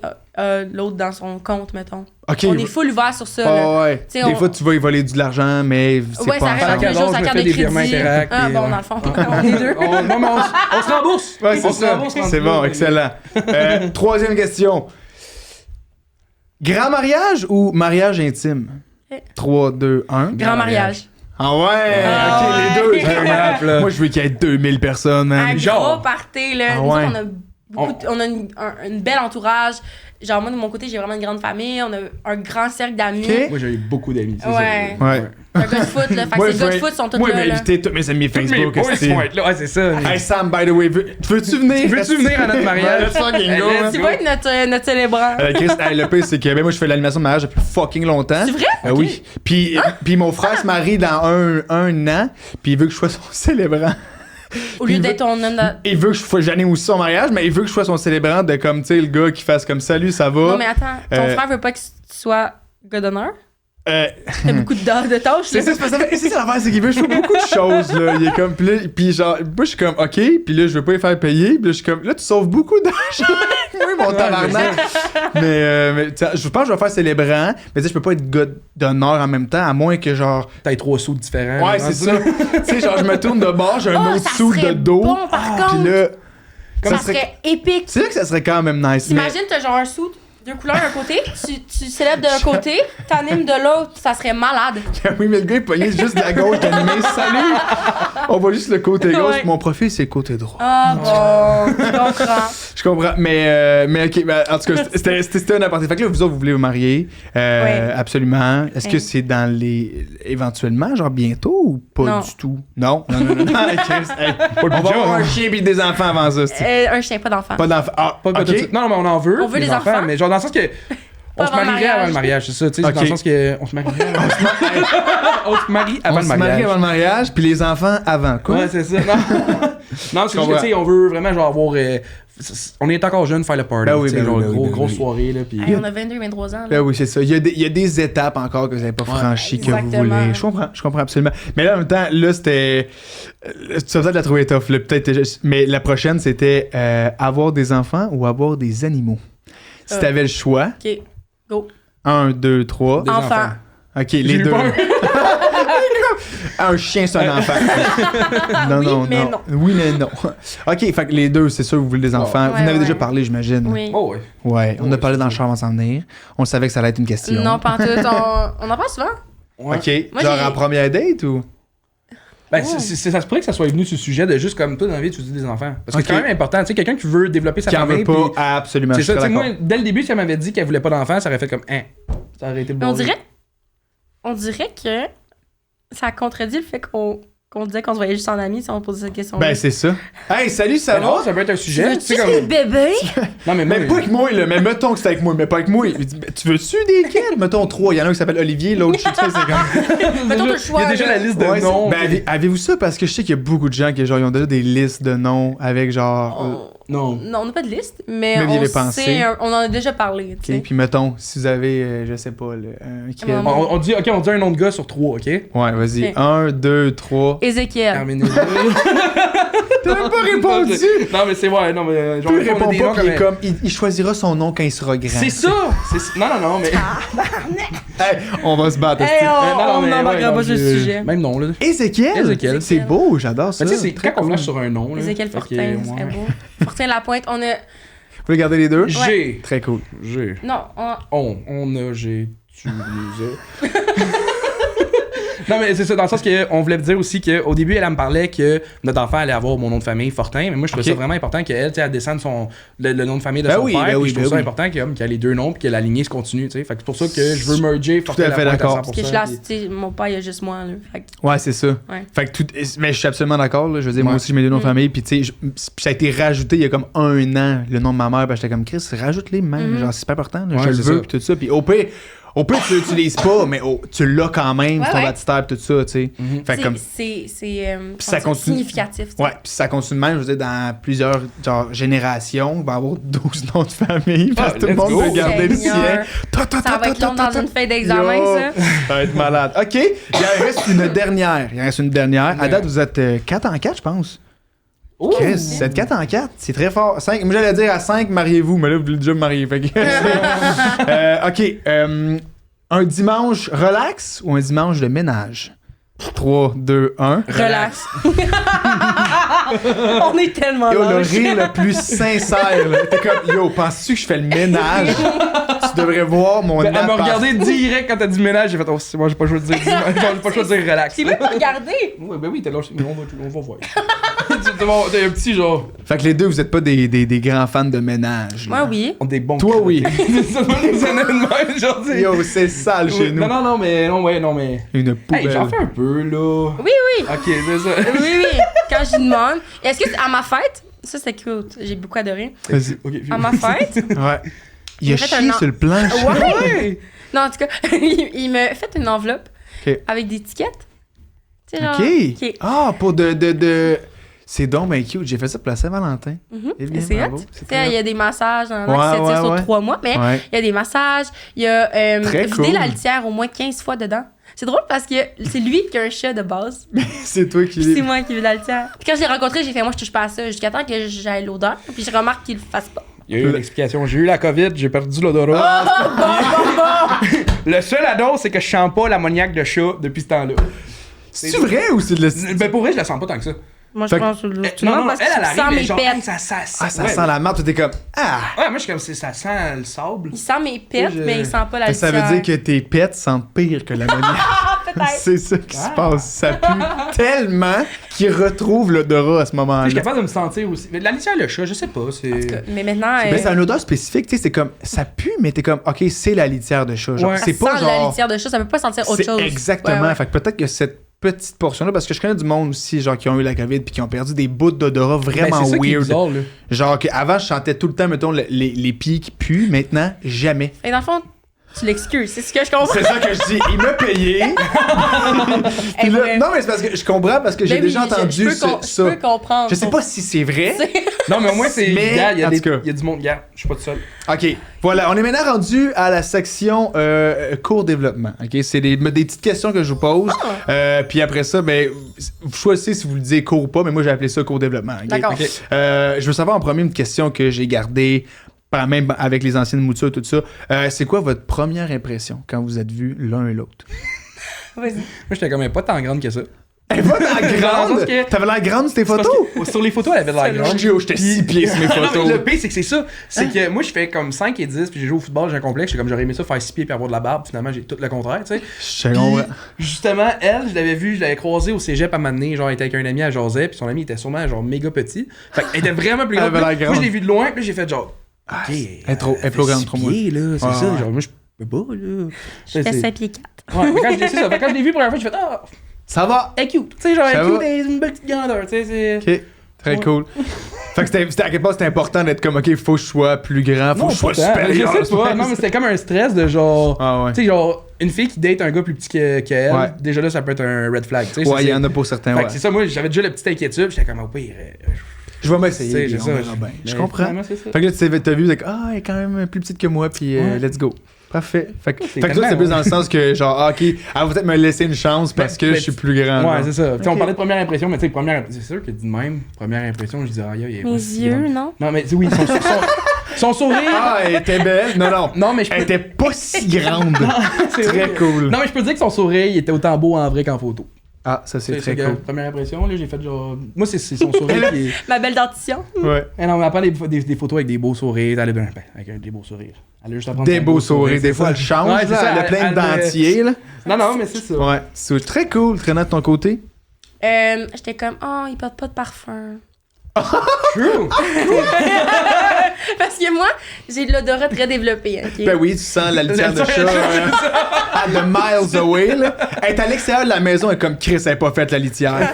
l'autre dans son compte, mettons. Ok. On est full ouvert sur ça, là. Ah ouais. T'sais, Des on- fois, tu vas y voler de l'argent, mais c'est Ouais, pas ça reste ensemble. tous les jours, sa je me carte fais de des virements crédit. Interact, Ah puis, bon, ouais. dans le fond, on est deux. Non, mais on se rembourse. Ouais, c'est On se ça. rembourse C'est bon, excellent. Troisième question. Grand mariage ou mariage intime? Eh. 3, 2, 1. Grand mariage. Ah ouais! Ah ok, ouais. les deux. Un map, là. Moi, je veux qu'il y ait 2000 personnes, man. Un genre. gros party, là. Ah Nous autres, ouais. on a beaucoup on a une belle entourage. Genre, moi, de mon côté, j'ai vraiment une grande famille. On a un grand cercle d'amis. Ok. Moi, j'ai eu beaucoup d'amis. c'est Ouais. ça. Ouais. Un gars de foot, là. Fait Moi, que ces je gars de vais- foot sont tous moi, je là, vais là. inviter tous mes amis Tous mes Facebook. boys esti. vont être là. Ouais, c'est ça. Hey Sam, by the way, veux-tu venir? Veux-tu venir à notre mariage? Let's fucking go, man. Tu vas être notre célébrant. Chris, hey, le pire, c'est que ben, moi, je fais l'animation de mariage depuis fucking longtemps. C'est vrai? Oui. Puis mon frère se marie dans un an, puis il veut que je sois son célébrant. Au lieu il d'être ton homme de... Il veut que je sois, j'en ai aussi son mariage, mais il veut que je sois son célébrant de comme, tu sais, le gars qui fasse comme salut, ça va. Non, mais attends. Ton Euh, frère veut pas que tu sois gars d'honneur? Euh, T'as beaucoup de tâches, c'est là. ça, c'est parce que c'est ça l'affaire, c'est qu'il veut jouer beaucoup de choses, là. Il est comme, puis genre, moi, je suis comme, ok, puis là, je veux pas les faire payer, puis là, je suis comme, là, tu sauves beaucoup d'argent. Oui, mon tabarnak. Mais tu sais, je pense que je vais faire célébrant, mais tu sais, je peux pas être gars d'honneur en même temps, à moins que genre. T'as 3 sous différents. Ouais, c'est ça. Tu sais, genre, je me tourne de bord, j'ai un Oh, autre ça sous de serait dos. bon, par contre. Puis là, Ça serait épique. c'est vrai que ça serait quand même nice. mais- T'imagines, t'as genre un sou, deux couleurs d'un côté, tu célèbres d'un côté, t'animes de l'autre, ça serait malade. Oui, mais le gars est pogné juste de la gauche d'animer. Salut! On voit juste le côté gauche. Ouais. Mon profil, c'est le côté droit. Ah bon, je comprends. Je comprends. Mais ok, ben, en tout cas, c'était un aparté. Fait que là, vous autres, vous voulez vous marier. Ouais. Absolument. Est-ce que Ouais. c'est dans les. Éventuellement, genre bientôt ou pas Non. du tout? Non? Non. Hey, Chris, hey, on va avoir un chien et des enfants avant ça. c'est- Un chien, pas d'enfant. Pas d'enfants. Ah, Pas ok. tout de suite. Non, mais on en veut. On veut les enfants. Mais genre dans le sens que. On Pas se avant le marierait avant le mariage. mariage, c'est ça. Tu sais, Ok. dans le sens que. On se marierait avant On se marie avant On le se marie mariage. avant le mariage, puis les enfants avant. Quoi? Ouais, c'est ça. Non, non c'est juste que, tu sais, on veut vraiment genre avoir. On est encore jeune, faire le party. Ben oui, tu sais, ben genre oui, ben oui, ben grosse oui. soirée, là. Puis. Hey, on a 22, 23 ans. Là. Ben oui, c'est ça. Il y a des étapes encore que vous n'avez pas franchies que vous exactement. voulez. Je comprends absolument. Mais là, en même temps, là, c'était. Tu vas peut-être la trouver tough, là. Peut-être. Mais la prochaine, c'était avoir des enfants ou avoir des animaux. Si t'avais le choix, Ok, go. 1, 2, 3. Des Enfant. enfants. Ok, J'ai les eu deux. peur. Un chien, c'est un enfant. non, Oui, non, mais non. non. Oui, mais non. Ok, fait que les deux, c'est sûr que vous voulez des enfants. Ouais, vous en avez ouais. déjà parlé, j'imagine. Oui. Oh, ouais. Ouais, on a Ouais, parlé c'est dans le ça. char avant de s'en venir. On savait que ça allait être une question. Non, pas en tout. On en parle souvent. Ouais. Ok, Moi, genre j'ai- en première date ou? Ben, ça se pourrait que ça soit venu ce sujet de juste comme toi dans la vie, tu dis des enfants. Parce que Ok. c'est quand même important. Tu sais, quelqu'un qui veut développer sa Qui en famille. veut pas, puis absolument. c'est je ça, suis tu sais, d'accord. moi, dès le début, si elle m'avait dit qu'elle voulait pas d'enfants, ça aurait fait comme, hein. T'as arrêté de Mais boire. on dirait que ça contredit le fait qu'on disait qu'on se voyait juste en amis si on posait cette question-là. Ben, c'est ça. Hey, salut, ça Non, va? ça peut être un sujet. Tu veux-tu des bébés? Non, mais moi, Mais pas avec moi, là. Mais mettons que c'est avec moi, mais pas avec moi. Il dit, ben, tu veux-tu desquels? Mettons 3. Il y en a un qui s'appelle Olivier, l'autre, je sais pas, c'est comme. Mettons le choix. Il y a déjà là. la liste de Ouais, noms. ben, avez-vous ça? Parce que je sais qu'il y a beaucoup de gens qui, genre, ils ont déjà des listes de noms avec, genre. Non. Non, on n'a pas de liste, mais Même y on avait pensé. sait, on en a déjà parlé, tu sais. Ok, puis mettons, si vous avez, je sais pas, un kid. Maman. On dit un nom de gars sur 3, ok? Ouais, vas-y. Ok. 1, 2, 3. Ézéchiel. Terminé. T'as même pas répondu! Non, mais c'est ouais, non, mais genre, Puis il on a répond des pas, noms puis il est comme- comme, il choisira son nom quand il sera grand. C'est ça! Non, mais. Hey, on va se battre. Hey, esti. on mais n'embarquera ouais, pas non, sur ce sujet. Même nom, là. Ézéchiel? C'est beau, j'adore ça. Mais tu sais, c'est Très quand on cool. flash sur un nom, là. Ézéchiel Fait que, Fortin, ouais. c'est beau. Fortin Lapointe, on a... Vous voulez garder les deux? J'ai. Très cool. J'ai. Non, J'ai. Tu les as. Non, mais c'est ça, dans le sens qu'on voulait dire aussi qu'au début, elle me parlait que notre enfant allait avoir mon nom de famille, Fortin, mais moi, je trouvais ça vraiment important qu'elle, tu sais, elle descende le nom de famille de Ben son oui, père, ben puis oui, je trouve ben ça oui. important qu'il y ait les deux noms, puis que la lignée se continue, tu sais. Fait que c'est pour ça que je veux merger Fortin à fait Lapointe d'accord. à 100%. parce que je suis là, puis- tu sais, mon père, il y a juste moi, là. Fait que- Ouais, c'est ça. Ouais. Fait que tout. Mais je suis absolument d'accord, là. Je veux dire, moi Ouais. aussi, je mets deux noms de famille, puis tu sais, ça a été rajouté il y a comme 1 an, le nom de ma mère, ben j'étais comme Chris, rajoute-les même. Genre, c'est pas important, là, Ouais, je le c'est veux, ça. puis tout ça. Puis au pire, tu l'utilises pas, mais tu l'as quand même, Ouais, ton ouais. baptistère, puis tout ça, tu sais. Fait que comme. C'est ça comment continue. dire, significatif. tu sais. Ouais, puis ça continue de même, je veux dire, dans plusieurs genre, générations, il va y avoir 12 noms de famille, parce que tout le let's monde go. veut garder le Seigneur. sien. Ça va être long dans une feuille d'examen, Yo, ça. Ça va être malade. OK, il en reste une dernière. À date, vous êtes 4 en 4, je pense. Ouh! Chris, vous êtes 4 en 4. C'est très fort. 5, moi, j'allais dire à 5, mariez-vous, mais là, vous voulez déjà me marier. Fait que OK. Un dimanche relax ou un dimanche de ménage? 3, 2, 1. Relax. On est tellement Yo, le lâches. rire le plus sincère, là. T'es comme, yo, penses-tu que je fais le ménage? Tu devrais voir mon Elle m'a appart. regardé direct quand t'as dit ménage, j'ai fait, oh, c'est moi, j'ai pas le choix de dire, j'ai pas le choix de dire relax. Tu veux pas regarder? Ouais, ben oui, t'es lâché, mais on va voir. T'es un petit genre. Fait que les deux, vous êtes pas des grands fans de ménage. là. Moi, oui. On est des bons. Toi, oui. Ça doit nous donner une main, genre, tu sais. Yo, c'est sale chez Oui, nous. non, mais. Une poubelle. Hey, j'en fais un peu, là. Oui, oui. Ok, c'est ça. Oui. Quand je lui demande, est-ce que c'est à ma fête? Ça, c'était cute. J'ai beaucoup adoré. Vas-y. Ok, À ma fête? Ouais. Il a fait un chié an- sur le plancher. Ouais! Non, en tout cas, il m'a fait une enveloppe Ok. avec des étiquettes. Tu sais, genre. OK. Ah, pour de... C'est donc ben cute. J'ai fait ça pour la Saint-Valentin. Mhm. Eh bien, C'est bravo. hot. C'est Tu très sais, il y hot. a des massages dans Ouais, qui s'étirent ouais, sur ouais. 3 mois, mais Ouais. il y a des massages. Il y a Très vidé cool. la litière au moins 15 fois dedans. C'est drôle parce que c'est lui qui a un chat de base. C'est toi Puis c'est qui... moi qui vide la litière. Puis quand je l'ai rencontré, j'ai fait moi je touche pas à ça jusqu'à temps que j'aille l'odeur. Puis je remarque qu'il le fasse pas. Il y a eu une explication. J'ai eu la COVID, j'ai perdu l'odorat. Le seul ado, c'est que je sens pas l'ammoniaque de chat depuis ce temps-là. C'est vrai ou c'est de la... Ben pour vrai, je la sens pas tant que ça. Moi Fait je que- pense que tu Non, demandes non, parce que elle tu sens arrive, mais mes genre, pets. hey, ça Ah, ça ouais. sent la marde. T'es comme... Ah! Ouais, moi je suis comme, ça sent le sable. Il sent mes pets, Je- mais il sent pas la Fait que ça litière. veut dire que tes pets sentent pire que l'ammoniaque. Ah, peut-être. C'est ça qui se Ah. passe. Ça pue tellement qu'ils retrouvent l'odorat à ce Je moment-là. suis capable de me sentir aussi. Mais la litière, le chat, je sais pas. C'est. Mais maintenant, Mais c'est une odeur spécifique, tu sais, c'est comme, ça pue, mais t'es comme, ok, c'est la litière de chat. Genre, Ouais. c'est pas sans la genre. litière de chat, ça peut pas sentir autre C'est chose. exactement. Ouais, ouais. Fait que peut-être que cette petite portion-là, parce que je connais du monde aussi, genre, qui ont eu la COVID puis qui ont perdu des bouts d'odorat vraiment Ben, c'est ça qui est weird. bizarre, là. Genre, qu'avant, je sentais tout le temps, mettons, les pieds qui puent, maintenant, jamais. Et dans le fond, tu l'excuses, c'est ce que je comprends. C'est ça que je dis. Il m'a payé. Puis là- vrai. non, mais c'est parce que je comprends, parce que j'ai Ben déjà oui, entendu je ça. peux comprendre. Je sais pas si c'est vrai. Non, mais au moins, c'est. Mais, Regarde, il en tout cas. y a du monde, regarde, je suis pas tout seul. OK. Voilà, on est maintenant rendu à la section cours développement. OK, c'est des petites questions que je vous pose. Puis après ça, ben, vous choisissez si vous le disiez cours ou pas, mais moi j'ai appelé ça cours développement. OK? D'accord. Ok. Je veux savoir en premier une question que j'ai gardée, même avec les anciennes moutures, tout ça. C'est quoi votre première impression quand vous êtes vus l'un et l'autre? Vas-y. Moi, j'étais quand même pas tant grande que ça. Elle est pas dans la grande! Parce que- T'avais l'air grande sur tes Parce photos? que sur les photos, elle avait de la grande. Yo, j'étais 6 pieds sur mes Non, mais photos. le pire, c'est que c'est ça. C'est que moi, je fais comme 5 et 10, puis j'ai joué au football, j'ai un complexe. J'étais comme, j'aurais aimé ça faire 6 pieds puis avoir de la barbe. Finalement, j'ai tout le contraire, tu sais. Je Puis, comprends. justement, elle, je l'avais vue, je l'avais croisée au cégep à un moment donné, genre, elle était avec un ami à jaser, puis son ami était sûrement, genre, méga petit. Fait qu'elle était vraiment plus Elle grande. avait l'air Moi, grande. je l'ai vue de loin, puis j'ai fait, genre, ok. Elle est trop grande, trop molle. là, c'est Ouais, ça. ouais. Genre, moi, Je peux pas, là. Je fais 5 pieds 4. Ouais, quand je l'ai vu pour la première fois, j'ai fait ah, Ça va! elle est cute. Tu sais, genre, elle Ça est cute, va? elle est une belle petite grandeur. Tu sais, c'est. Ok, très cool. Fait que c'était à quel point c'était important d'être comme, ok, faut que je sois plus grand, faut que je sois supérieur. Je sais pas, non, mais c'était comme un stress de genre. Ah ouais. Tu sais, genre, une fille qui date un gars plus petit qu'elle, Ouais. déjà là, ça peut être un red flag. Tu sais, Ouais, il y en a pour certains, Fait ouais. que c'est ça, moi, j'avais déjà la petite inquiétude, j'étais comme, au pire. Je vais m'essayer, C'est puis on ça. verra bien. Je Mais comprends. finalement, c'est ça. Fait que là, t'as vu, like, elle est quand même plus petite que moi, puis Ouais. let's go. Parfait. Fait que toi, tellement, c'est plus ouais. dans le sens que, genre, ok, elle va peut-être me laisser une chance parce que Ben, je suis plus grand. Ouais, genre. c'est ça. Tu sais, Ok. on parlait de première impression, mais tu sais, c'est sûr que dit de même, première impression, je dis, ah, il est Mes pas si yeux, grand. non? Non, mais oui, son sourire. Ah, elle était belle. Non, non. Non, mais je peux. Elle était pas si grande. C'est Très vrai. cool. Non, mais je peux dire que son sourire, il était autant beau en vrai qu'en photo. Ah, ça, c'est très que, cool. Première impression, là, j'ai fait genre. Moi, c'est son sourire qui est. Ma belle dentition. Ouais. Eh non, mais elle prend des photos avec des beaux sourires. Elle a avec des beaux sourires. Elle a juste à prendre Des son beaux beau sourires. Des c'est fois, ça. elle change, Ouais, c'est là. ça, Elle a plein de dentiers, là. Non, mais c'est ça. Ouais. C'est très cool. Traînant de ton côté. J'étais comme, oh, il porte pas de parfum. True. Parce que moi, j'ai de l'odorat très développé. Ok? Ben oui, tu sens la litière de chat à de miles away, là. Elle est à l'extérieur de la maison, elle est comme Chris, elle a pas fait la litière.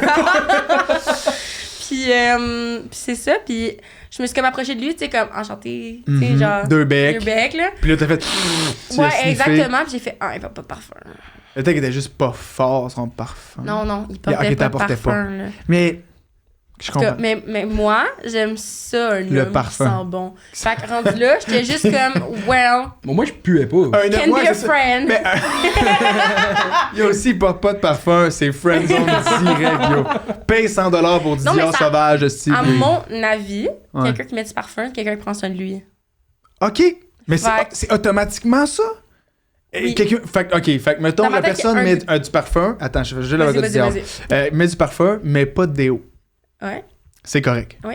Puis c'est ça, puis je me suis comme approchée de lui, tu sais, comme enchanté, tu sais, Mhm. genre. Deux becs. Deux becs, là. Puis là, t'as fait. Tu l'as Ouais, sniffé. exactement, puis j'ai fait, ah, il porte pas de parfum. Le temps qu'il était juste pas fort, son parfum. Non, il Ok, portait pas de t'apportais parfum, là. Mais. Je En tout cas, comprends. mais moi, j'aime ça, un Le homme parfum. qui sent bon. Fait que rendu là, j'étais juste comme, well, Bon, moi, je puais pas. Un can ouais, be a c'est ça. friend. Mais, il y a aussi, il porte pas de parfum, c'est friendzone direct, yo. Paye 100$ pour Non, mais Dior ça- sauvage, style. À mon avis, Ouais. quelqu'un qui met du parfum, quelqu'un qui prend soin de lui. Ok, mais Fait que- c'est automatiquement ça? Oui. Fait que, mettons, Dans ma la tête, personne il y a met du parfum. Attends, je vais juste Vas-y, l'avocat du vas-y, diable. vas-y. Met du parfum, mais pas de déo. Ouais. C'est correct. Oui.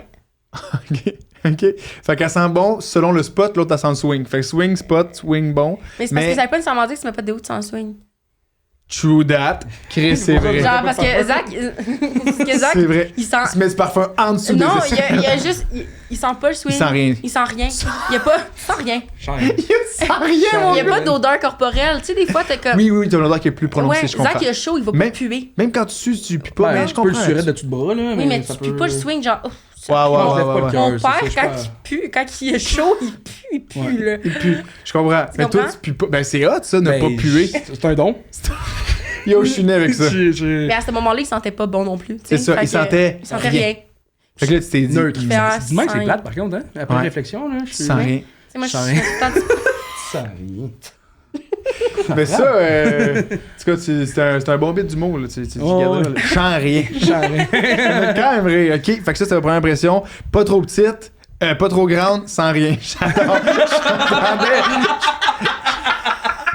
ok. Fait qu'elle sent bon selon le spot, l'autre elle sent le swing. Fait que swing, spot, swing bon. Mais c'est parce que ça veut pas nécessairement dire que tu mets pas de déo, tu sens swing. True that. Chris, c'est vrai. Genre, parce que Zach, C'est vrai. il sent. Tu mets du parfum en dessous Non, des il y a juste. Il sent pas le swing. Il sent rien. Il sent rien. Il y a pas. Il sent rien. Il sent rien, mon Il y a gars. pas d'odeur corporelle. Tu sais, des fois, t'es comme. Oui, t'as l'odeur qui est plus prononcée, Ouais, je comprends. Zach, il a chaud, il va pas Mais- puer. Même quand tu sues, tu pues pas. Ouais, mais je je peux le comprends. surer de tout bras, là. Oui, mais ça tu peut- pues pas le swing, genre. ouf, ça Ouais, pue. ouais, Non, ouais, lève pas ouais, le ouais. cœur, Mon c'est ça, père, je quand crois. quand il est chaud, il pue, Ouais. là. Il pue. Je comprends. Mais toi, comprends? tu pues pas. Ben, c'est hot, ça, ne Ben, pas puer. C'est un don. Yo, je suis né avec ça. Mais à ce moment-là, il sentait pas bon non plus. tu sais. C'est ça, Fait il que- sentait Il sentait rien. rien. Fait que là, tu t'es dit. Neutre. Fait un Dis-moi que c'est sang. plate, par contre, hein. Après Ouais. réflexion, là. Je suis. Sans rien. Tu sais, moi, je Sans suis rien. tout Ça rien. Mais ça, en tout cas, c'est un bon bit d'humour, là. Tu Oh, garderas, là. Sans rien. Sans rien. Quand même rire. Ok, fait que ça, c'est la première impression. Pas trop petite, pas trop grande, sans rien. J'adore.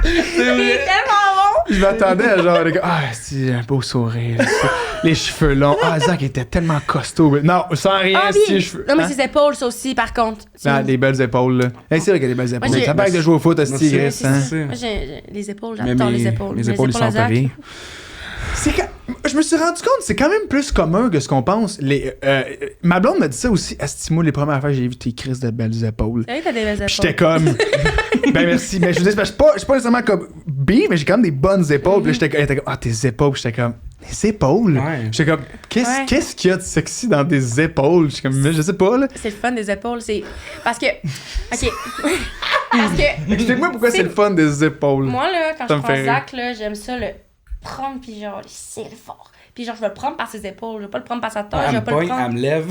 Il est tellement bon! Je m'attendais à genre, les gars, ah, c'est un beau sourire. Les cheveux longs. Ah, Zach était tellement costaud. Mais non, sans rien, Ah, c'est oui. les cheveux. Non, mais Hein? ses épaules, ça aussi, par contre. Ah, des belles épaules, là. Hey, c'est vrai qu'il y a des belles épaules. j'ai- Ça paraît que de jouer au foot, Merci. hostie, Ouais, Chris, hein. c'est- Moi, j'ai les épaules, Mais j'adore les épaules. Mes épaules, ils à sont Zach. pareils. Je me suis rendu compte, c'est quand même plus commun que ce qu'on pense. Ma blonde m'a dit ça aussi. Moi, les premières fois, j'ai vu tes crises de belles épaules. C'est vrai que t'as des belles Puis épaules. j'étais comme. Ben merci. Mais je veux dire, je suis pas nécessairement comme B, mais j'ai quand même des bonnes épaules. Puis là, elle était comme, ah, tes épaules. Puis j'étais comme, les épaules? Ouais. J'étais comme, Ouais. qu'est-ce qu'il y a de sexy dans des épaules? J'étais comme, je sais pas, là. C'est le fun des épaules, c'est... Parce que... OK. Parce que... Explique-moi pourquoi c'est C'est- le fun des épaules. Moi, là, quand Ça je me prends fait Zach, là, j'aime ça le prendre, puis genre, le serrer fort. Puis genre, je vais le prendre par ses épaules. Je vais pas le prendre par sa taille, je Elle vais me pas le pogne, elle prendre... me lève.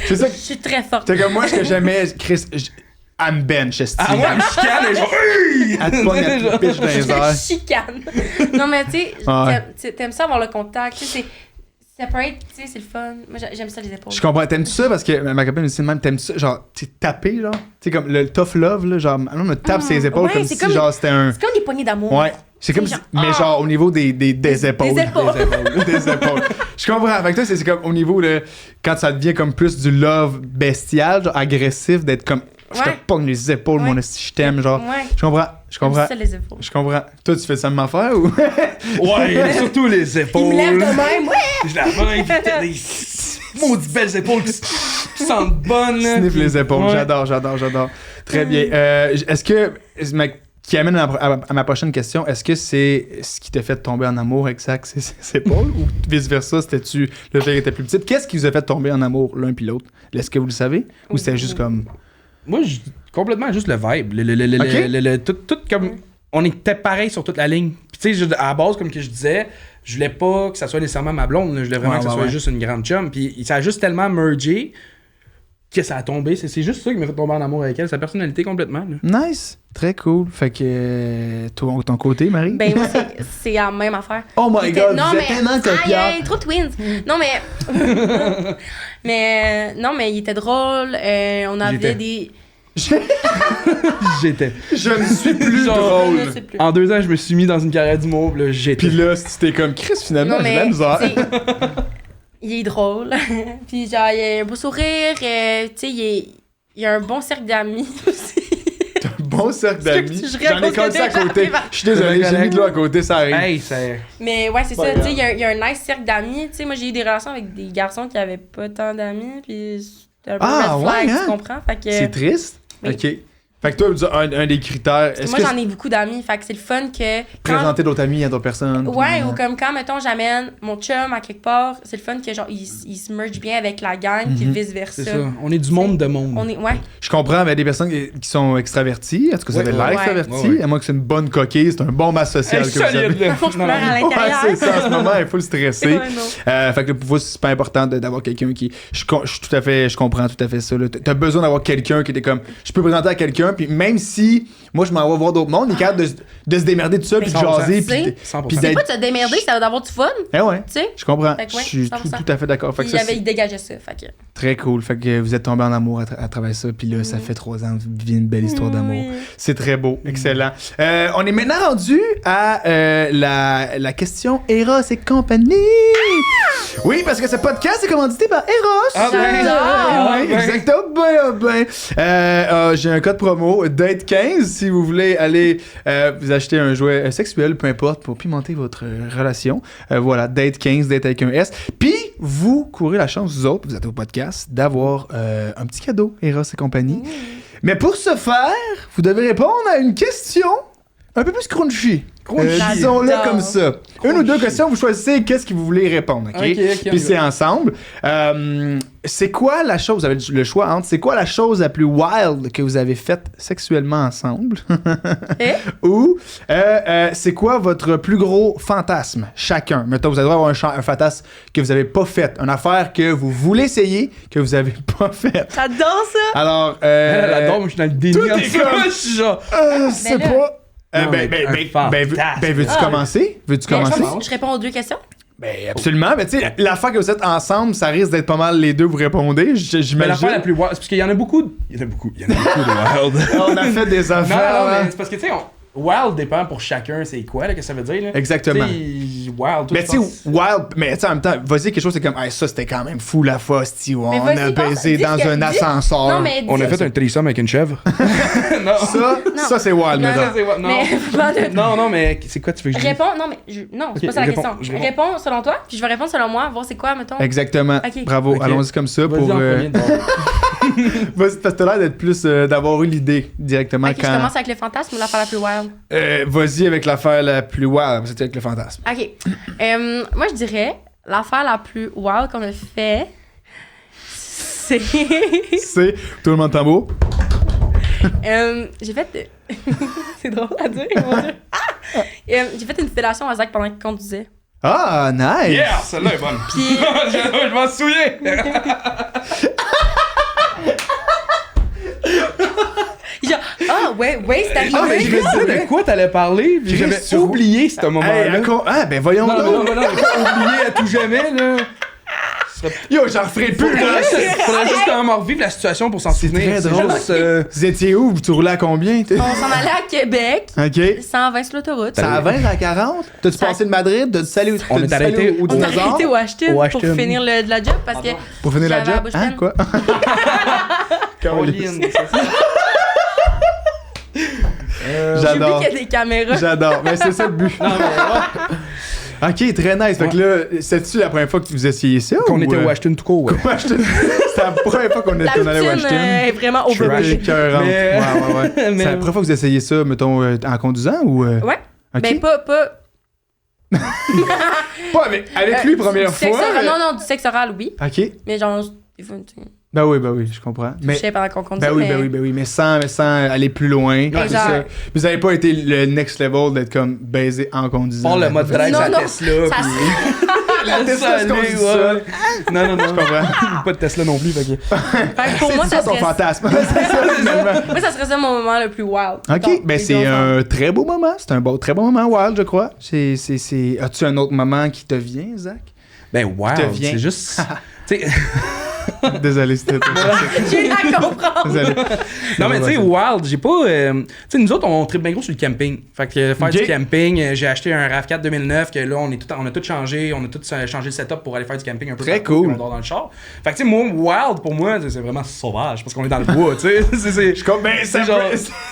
C'est ça que. Je suis très forte. J'étais comme, moi, ce que j'aimais, Chris, elle me bench, esti. Ah, moi, elle me chicane et genre. Elle te pogne, elle te pitch dans les Je airs. chicane. Non, mais tu sais, Ouais. t'aimes ça avoir le contact. Tu sais, ça peut être, tu sais, c'est le fun. Moi, j'aime ça, les épaules. Je comprends. T'aimes-tu ça? Parce que ma copine me dit de même, t'aimes-tu ça? Genre, tu taper, genre? Tu sais, comme le tough love, là, genre, elle me tape ses épaules ouais, comme c'est si, comme- genre, c'était un. C'est comme des poignées d'amour. Ouais. C'est comme C'est si. genre, Mais ah! genre, au niveau des épaules. Des épaules. Des épaules. Je comprends. Fait que toi, c'est comme au niveau de. Quand ça devient comme plus du love bestial, genre, agressif, d'être comme. Je te Ouais. pogne les épaules, Ouais. mon esti, je t'aime, genre. Ouais. Je comprends. Je comprends. J'aime ça, les épaules. Je comprends. Toi, tu fais ça de m'affaire ou? Ouais, surtout les épaules. Il me lève de même, ouais! Je la main, pis t'as des maudites belles épaules qui sentent bonnes. là, Sniff puis- les épaules. Ouais. J'adore. Très bien. Est-ce que... Qui amène à ma prochaine question, est-ce que c'est ce qui t'a fait tomber en amour avec Zach, c'est Paul, ou vice-versa, c'était-tu le fait qu'il était plus petite? Qu'est-ce qui vous a fait tomber en amour l'un puis l'autre? Est-ce que vous le savez? Ou c'était juste comme... Moi, complètement juste le vibe. Ok. Tout comme. On était pareil sur toute la ligne. Puis, tu sais, à la base, comme que je disais, je voulais pas que ça soit nécessairement ma blonde. là. Je voulais vraiment que ça soit juste une grande chum. Puis, ça a juste tellement mergé que ça a tombé. C'est juste ça qui m'a fait tomber en amour avec elle. Sa personnalité complètement. Là. Nice! Très cool. Fait que... ton côté, Marie? Ben, moi, c'est la même affaire. Oh my Il était- God, non, vous mais- êtes tellement Ah, il y copiants. a trop de twins. Non, mais. Non, mais il était drôle. On avait J'étais. des. J'étais. Je ne suis plus Genre, drôle. Je ne sais plus. En 2 ans, je me suis mis dans une carrière d'humour. Là, j'étais. Puis là, c'était comme Chris, finalement, Non, j'ai de la mais. misère. tu sais, il est drôle. Puis, genre, il a un beau sourire. Tu sais, il a un bon cercle d'amis aussi. Un bon cercle d'amis. Je J'en ai réponds collé que ça à déjà côté. arrivé. Je suis désolé, j'ai mis de l'eau à côté, ça arrive. Hey, c'est. Mais ouais, c'est Pas ça. Tu grave. sais, il y a un nice cercle d'amis. Tu sais, moi, j'ai eu des relations avec des garçons qui avaient pas tant d'amis. Puis, c'était un peu Ah, red flag, ouais, hein? tu comprends? Fait que. C'est triste? Oui. OK. Fait que toi, un des critères, est-ce Moi, que j'en ai beaucoup d'amis. Fait que c'est le fun que. Quand... présenter d'autres amis à d'autres personnes? Ouais, puis, ou comme quand, mettons, j'amène mon chum à quelque part, c'est le fun que, genre, il se merge bien avec la gang, puis vice-versa. C'est ça. On est du monde de monde. On est. Ouais. Je comprends, mais des personnes qui sont extraverties, est-ce que vous Ouais, avez ouais, l'air ouais. extraverti? Ouais, ouais. À moins que c'est une bonne coquille, c'est un bon masse social que vous avez. solide, là. Faut que je Non, pleure non. à Ouais, l'intérieur. c'est ça, en ce moment, il faut le stresser. Ouais, non. Fait que pour vous, c'est super important d'avoir quelqu'un qui. Je comprends tout à fait ça. Là. T'as besoin d'avoir quelqu'un qui était comme. Je peux présenter à quelqu'un, puis même si moi je m'en vais voir d'autres mondes, il est capable de se démerder tout seul, puis de 100%. jaser, puis 100%. puis C'est d'être. pas de se démerder, ça va d'avoir du fun, Eh ouais, tu sais. je comprends. Fait que ouais, je suis 100%. tout à fait d'accord. Fait que Puis ça, c'est il dégageait ça. Fait que. très cool. Fait que vous êtes tombé en amour à travers ça, puis là, ça fait 3 ans, vous vivez une belle histoire d'amour. Oui. C'est très beau, excellent. On est maintenant rendu à la question Eros et compagnie. Oui, parce que ce podcast est commandité par Eros. Ah ben, J'adore. Oui, ben. exactement. J'ai un code promo Date 15 si vous voulez aller vous acheter un jouet sexuel, peu importe, pour pimenter votre relation. Voilà, Date 15, Date avec un S. Puis vous courez la chance, vous autres, vous êtes au podcast, d'avoir un petit cadeau Eros et compagnie. Mais pour ce faire, vous devez répondre à une question un peu plus crunchy. Disons-le J'adore. comme ça. Une ou deux questions, vous choisissez qu'est-ce que vous voulez répondre, OK? Ok, on y Puis c'est va. ensemble. C'est quoi la chose, vous avez le choix entre, c'est quoi la chose la plus wild que vous avez faite sexuellement ensemble? Eh? Ou c'est quoi votre plus gros fantasme, chacun? Mettons, vous allez avoir un fantasme que vous avez pas fait, une affaire que vous voulez essayer, que vous avez pas fait. J'adore ça. Alors, Elle adore, moi je suis dans le déni. tout est en ce comme- moment, je suis genre. je sais Ben là. pas. Non, mais un fantasme. Veux-tu Ah. commencer? Veux-tu Mais commencer? je réponds aux deux questions. Ben absolument, mais tu sais, l'affaire que vous êtes ensemble, ça risque d'être pas mal les deux vous répondez, Mais j'imagine. l'affaire la plus wild, c'est parce qu'il y en a beaucoup. Il y en a beaucoup de wild. On a fait des Non, affaires. non, là. mais c'est parce que tu sais, wild dépend pour chacun, c'est quoi, là, que ça veut dire, là. Exactement. Tu sais, wild, tout Mais tu sais, wild, mais tu sais, en même temps, vas-y, quelque chose, c'est comme, hey, ça, c'était quand même fou la fosse, tu vois. Mais On vas-y, a pense- baisé dis dans ce que- un dis- ascenseur. Non, mais. On a dis- fait un threesome avec une chèvre. non. Ça, c'est wild, Non, mais non. Ça, c'est wild. Mais. pas de- Non, mais c'est quoi tu veux que je dise? Réponds, non, mais. Non, c'est Ok, pas ça la réponds, question. je Je réponds. réponds selon toi, puis je vais répondre selon moi, voir c'est quoi, mettons. Exactement. Ok. Bravo, Ok. allons-y comme ça Vas-y pour. en premier, d'abord. Vas-y, parce que t'as l'air d'être plus. D'avoir eu l'idée directement Ok, je quand. commence avec le fantasme ou l'affaire la plus wild. Vas-y avec l'affaire la plus wild, c'était avec le fantasme. Ok. Moi, je dirais, l'affaire la plus wild qu'on a fait, c'est. C'est. Tout le monde tambour. J'ai fait. C'est drôle à dire, mon Dieu. Ah! J'ai fait une fellation à Zach pendant qu'il conduisait. Ah, nice! Yeah, celle-là est bonne. Puis. je m'en souviens. Genre, ah, ouais, c'est arrivé. Ah, mais je me disais de quoi t'allais parler, puis j'avais Chris, oublié ce moment-là. Ah, ben voyons Non, donc! mais pas oublié à tout jamais, là. Yo, j'en referai plus, là! Faudrait juste quand même revivre la situation pour s'en souvenir. très drôle. Juste, Vous étiez où? Tu roulais à combien? t'es? On s'en allait à Québec, Ok. 120 sur l'autoroute. Ça a 20 à 40? T'as-tu Ça- passé de Madrid? T'as-tu salé On est arrêté au On a dinosaure? arrêté au Ashton Au pour Ashton. finir de la job parce que. Pour finir la J'avais la job? bouche Hein, pleine. quoi? Caroline, c'est ça. J'ai oublié J'adore. qu'il y a des caméras. J'adore. Mais c'est ça le but. Non, mais ouais. Ok, très nice. Fait que là, c'est-tu la première fois que vous essayez ça? Qu'on était au au Washington tout court, ouais. Washington. C'était la première fois qu'on La allait à poutine Washington. est vraiment C'était overrated. écœurant. Mais- Ouais. Mais- C'est la première fois que vous essayez ça, mettons, en conduisant ou. Ouais. Ok. Ben, pas. Pas avec lui, première du sexe fois. oral- Non, du sexe oral, oui. Ok. Mais genre, des fois, tu Ben oui, je comprends. je sais pendant qu'on conduit. Ben oui, mais sans aller plus loin. Ouais, C'est genre- ça. Vous n'avez pas été le next level d'être comme baisé en conduisant. Bon, le mode drive, Non, c'est la non. Tesla. Ça puis- La Tesla, c'est Salut, conduit ouais. seul. Non, Je comprends. Pas de Tesla non plus, fait que... Fait que pour moi, C'est ça ça ton serait... fantasme. C'est ça, finalement. Moi, ça serait ça mon moment le plus wild. Ok, Donc, ben les c'est deux ensemble. un très beau moment. C'est un très bon moment, Wild, je crois. As-tu un autre moment qui te vient, Zach? Ben, wow, Te vient. c'est juste... tu sais... Désolé, c'était pas J'ai rien à comprendre. Désolé. Non, mais tu sais, Wild, j'ai pas. Tu sais, nous autres, on tripe bien gros sur le camping. Fait que faire Ok. du camping, j'ai acheté un RAV4 2009, que là, on a tout changé. On a tout changé le setup pour aller faire du camping un peu. Très partout, cool. puis on dort dans le char. Fait que tu sais, moi, Wild, pour moi, c'est vraiment sauvage, parce qu'on est dans le bois, tu sais. Je comprends. Ben, C'est genre-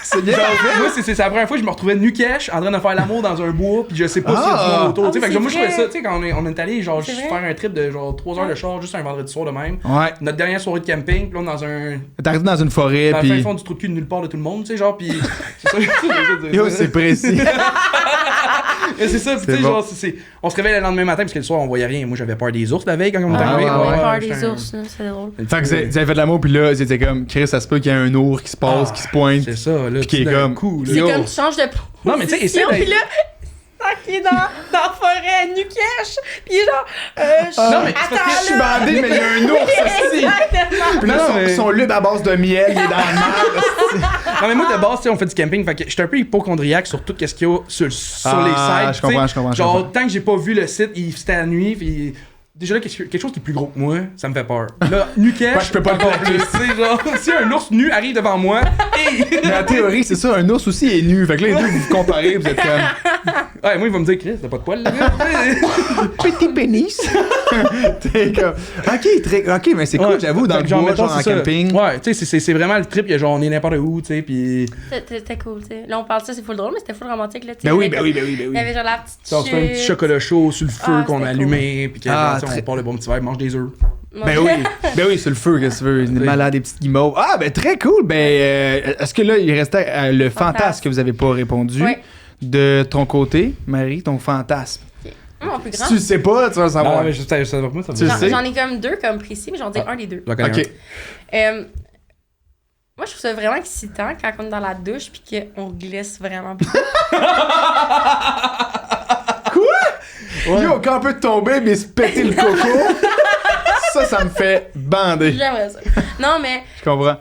c'est bien. Genre, moi, c'est la première fois que je me retrouvais nu-cache en train de faire l'amour dans un bois, puis je sais pas s'il y a du monde autour. Tu sais, Ah, fait que moi, je c'est trouvais ça, vrai. tu sais, quand on est allé, genre, C'est juste vrai. faire un trip de genre 3 heures de char, juste un vendredi soir de même. Ouais. Notre dernière soirée de camping, puis là, on est dans un. T'arrives dans une forêt, Dans le fin puis. fond du trou de cul de nulle part de tout le monde, tu sais, genre, pis. C'est ça, Yo, c'est précis. Mais c'est ça, pis tu C'est sais, bon. genre, on se réveille le lendemain matin, parce que le soir, on voyait rien. Moi, j'avais peur des ours la veille quand on est Ah, arrivé. ouais, J'avais ouais, peur j'étais des un- ours, là, c'est drôle. Fait que vous avez fait de l'amour, puis là, c'était comme, Chris, ça se peut qu'il y ait un ours qui se passe, qui se pointe. C'est ça, là. Puis qui est d'un comme- coup, là. C'est Yo. comme tu changes de Non, mais tu sais, essaie position, d'être- puis là, il est dans la forêt, nu cache, puis il est genre, Non, mais c'est parce que Je suis bandé, mais il y a un ours aussi. Exactement. Puis là, Non, son, mais- son lube à base de miel, il est dans le mal. Non, mais moi, de base, tu sais, on fait du camping, fait que j'étais un peu hypochondriaque sur tout ce qu'il y a sur les sites. Je comprends, tu sais. je comprends. Genre, tant que j'ai pas vu le site, c'était la nuit, puis. Déjà là, quelque chose qui est plus gros que moi, ça me fait peur. Là, nu-cache, Ouais, je peux pas le encore plaquer. plus. Tu sais, genre, si un ours nu arrive devant moi, et. Mais en théorie, c'est ça, un ours aussi est nu. Fait que là, les deux, vous vous comparez, vous êtes comme. Ouais, moi, il va me dire, Chris, t'as pas de poils, là. Petit pénis. T'es comme. Ok, mais c'est cool, Ouais. j'avoue, dans Fait le que genre, bois, mettons, genre en c'est ça. camping. Ouais, tu sais, c'est vraiment le trip, il y a genre, on est n'importe où, tu sais, pis. C'était cool, tu sais. Là, on parle de ça, c'est full drôle, mais c'était full romantique, là, tu sais. Ben oui, Il y ben avait oui, ben oui, ben Il y avait oui. genre la petite On se fait un petit chute. chocolat chaud sur le feu Ah, qu'on a c'était allumé, pis que, Ah, tu sais, très- on part le bon petit verre, mange des œufs. Ben oui, ben oui, sur le feu, qu'est-ce que tu veux. Des malades, des petites guimauves. Ah, ben très cool. Ben, est-ce que là, il restait le fantasme que vous avez pas répondu? Oui. De ton côté, Marie, ton fantasme. Mon plus Si grand. tu le sais pas, tu vas le savoir. Non, mais je sais pas, moi, ça me Tu le dit- sais? J'en ai comme deux comme précis, mais j'en dis un des deux. Je la connais Ok. Moi, je trouve ça vraiment excitant quand on est dans la douche puis qu'on glisse vraiment beaucoup. Ouais. Yo, quand on peut tomber mais se péter le coco, ça me fait bander. J'aimerais ça. Non, mais Je comprends.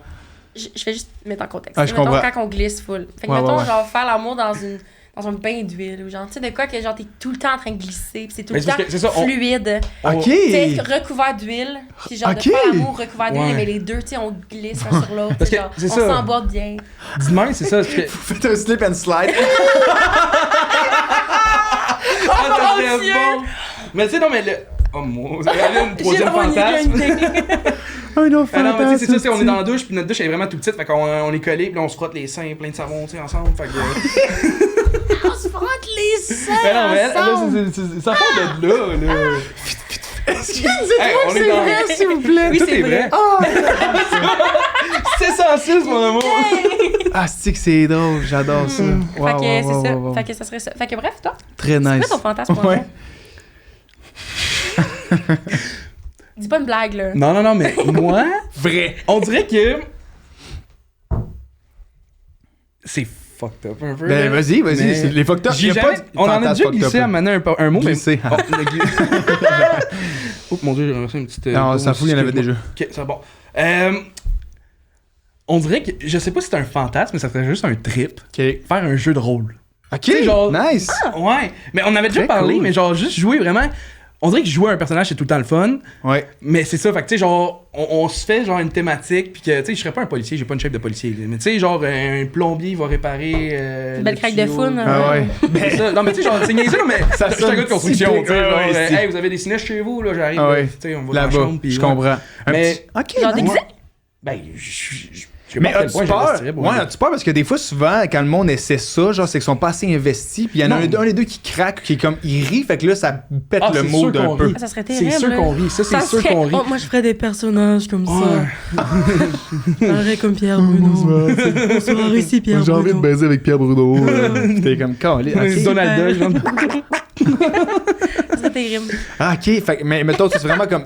je vais juste mettre en contexte. Ah, je mettons comprends. quand on glisse full. Fait que Ouais, mettons, ouais, ouais. genre, faire l'amour dans un bain d'huile ou genre, tu sais, de quoi que genre, t'es tout le temps en train de glisser pis c'est tout Mais le c'est temps parce que c'est ça, on- fluide. Ok. Tu sais, recouvert d'huile, puis genre Ok. de faire l'amour recouvert d'huile, Ouais. mais les deux, tu sais, on glisse un sur l'autre. Parce tu sais, que genre, c'est on ça. s'emboîte bien. Dis-moi, c'est ça. parce que- Faites un slip and slide. Ah, ça mon serait Dieu! bon. Mais tu sais, non, mais le. Oh mon, vous avez une troisième J'ai fantasme. une idée. Un autre Ah non, mais tu sais, c'est ça, fantasme. c'est on est dans la douche, puis notre douche elle est vraiment tout petite, fait qu'on est collés, puis là on se frotte les seins plein de savon, tu sais, ensemble, fait que. On se frotte les seins Mais non, mais elle, ensemble. ça part de là, là. Hey, on est dans. vrai, s'il vous plaît. Oui, Tout c'est est vrai. vrai. Ah, C'est 106, mon amour. ah c'est que c'est drôle, j'adore ça. Wow, Fait que wow, c'est wow, ça. wow, wow. Fait que ça serait ça. Fait que bref, toi, Très c'est nice. quoi ton fantasme pour Ouais. moi? Dis pas une blague, là. Non, mais moi, Vrai. on dirait que. C'est fucked up un peu. Ben là. vas-y, Mais c'est les fucked up. j'ai Y a jamais- pas de On en a fantasme déjà fucked glissé up, à mener un mot, Glissé. mais. Oh, Oups, mon dieu, j'ai reçu une petite. Non, ça fout, il y en avait déjà. Ok, c'est bon. On dirait que. Je sais pas si c'est un fantasme, mais ça serait juste un trip. Ok. Faire un jeu de rôle. Ok, sais, genre- nice. Ouais, mais on avait déjà Très parlé, cool. mais genre juste jouer vraiment. On dirait que jouer un personnage c'est tout le temps le fun, Ouais. mais c'est ça, fait que tu sais, genre, on se fait genre une thématique, puis que tu sais, je serais pas un policier, j'ai pas une chef de policier, là, mais tu sais, genre, un plombier va réparer. Une belle le craque de tuyau. foune. Ah ouais. C'est ça. Non, mais tu sais, genre, c'est niaiseux, là, mais Ça je suis un sonne gars de construction, typique, tu sais, ouais, genre, ouais, si. hey, vous avez des sinestres chez vous, là, j'arrive, Ah là, ouais. tu sais, on va dans la Là-bas, chambre, puis je ouais. comprends. Un Mais- petit- Ok, Genre nice. déguisé? Ben, je Mais sais pas à quel as-tu point peur? j'investirais pour Ouais, un- as-tu peur? Parce que des fois, souvent, quand le monde essaie ça, genre, c'est qu'ils sont pas assez investis, puis il y en a Non. un des deux qui craque, qui est comme, il rit, fait que là, ça pète Ah, le c'est mot sûr d'un qu'on peu. rit. Ça serait terrible. C'est sûr là. qu'on rit, ça c'est sûr serait- qu'on rit. Oh, moi, je ferais des personnages comme Ouais. ça. Je parlerais comme Pierre Bruno. Bonsoir, ici Pierre J'ai envie de Bruno. baiser avec Pierre Bruno. T'es comme, calé. Ok. Donald Duck, genre. Ça serait terrible. Ah, ok, fait, mais mettons, c'est vraiment comme,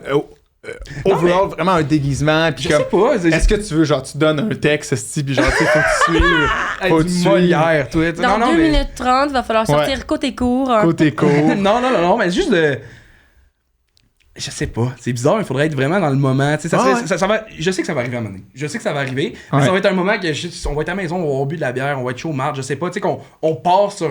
overall, vraiment un déguisement, puis Je comme, sais pas, c'est est-ce que tu veux, genre, tu donnes un texte, esti, puis genre, tu sais, faut que tu suives, faut que du tu suives, Molière, toi. Dans non, 2 mais... minutes 30, il va falloir sortir côté court. côté court. non, mais juste de... Je sais pas, c'est bizarre, il faudrait être vraiment dans le moment. Tu sais, ça va, je sais que ça va arriver à un moment donné. Je sais que ça va arriver, mais Ouais. ça va être un moment que on va être à la maison, on va avoir bu de la bière, on va être chaud au marde, je sais pas, tu sais, qu'on part sur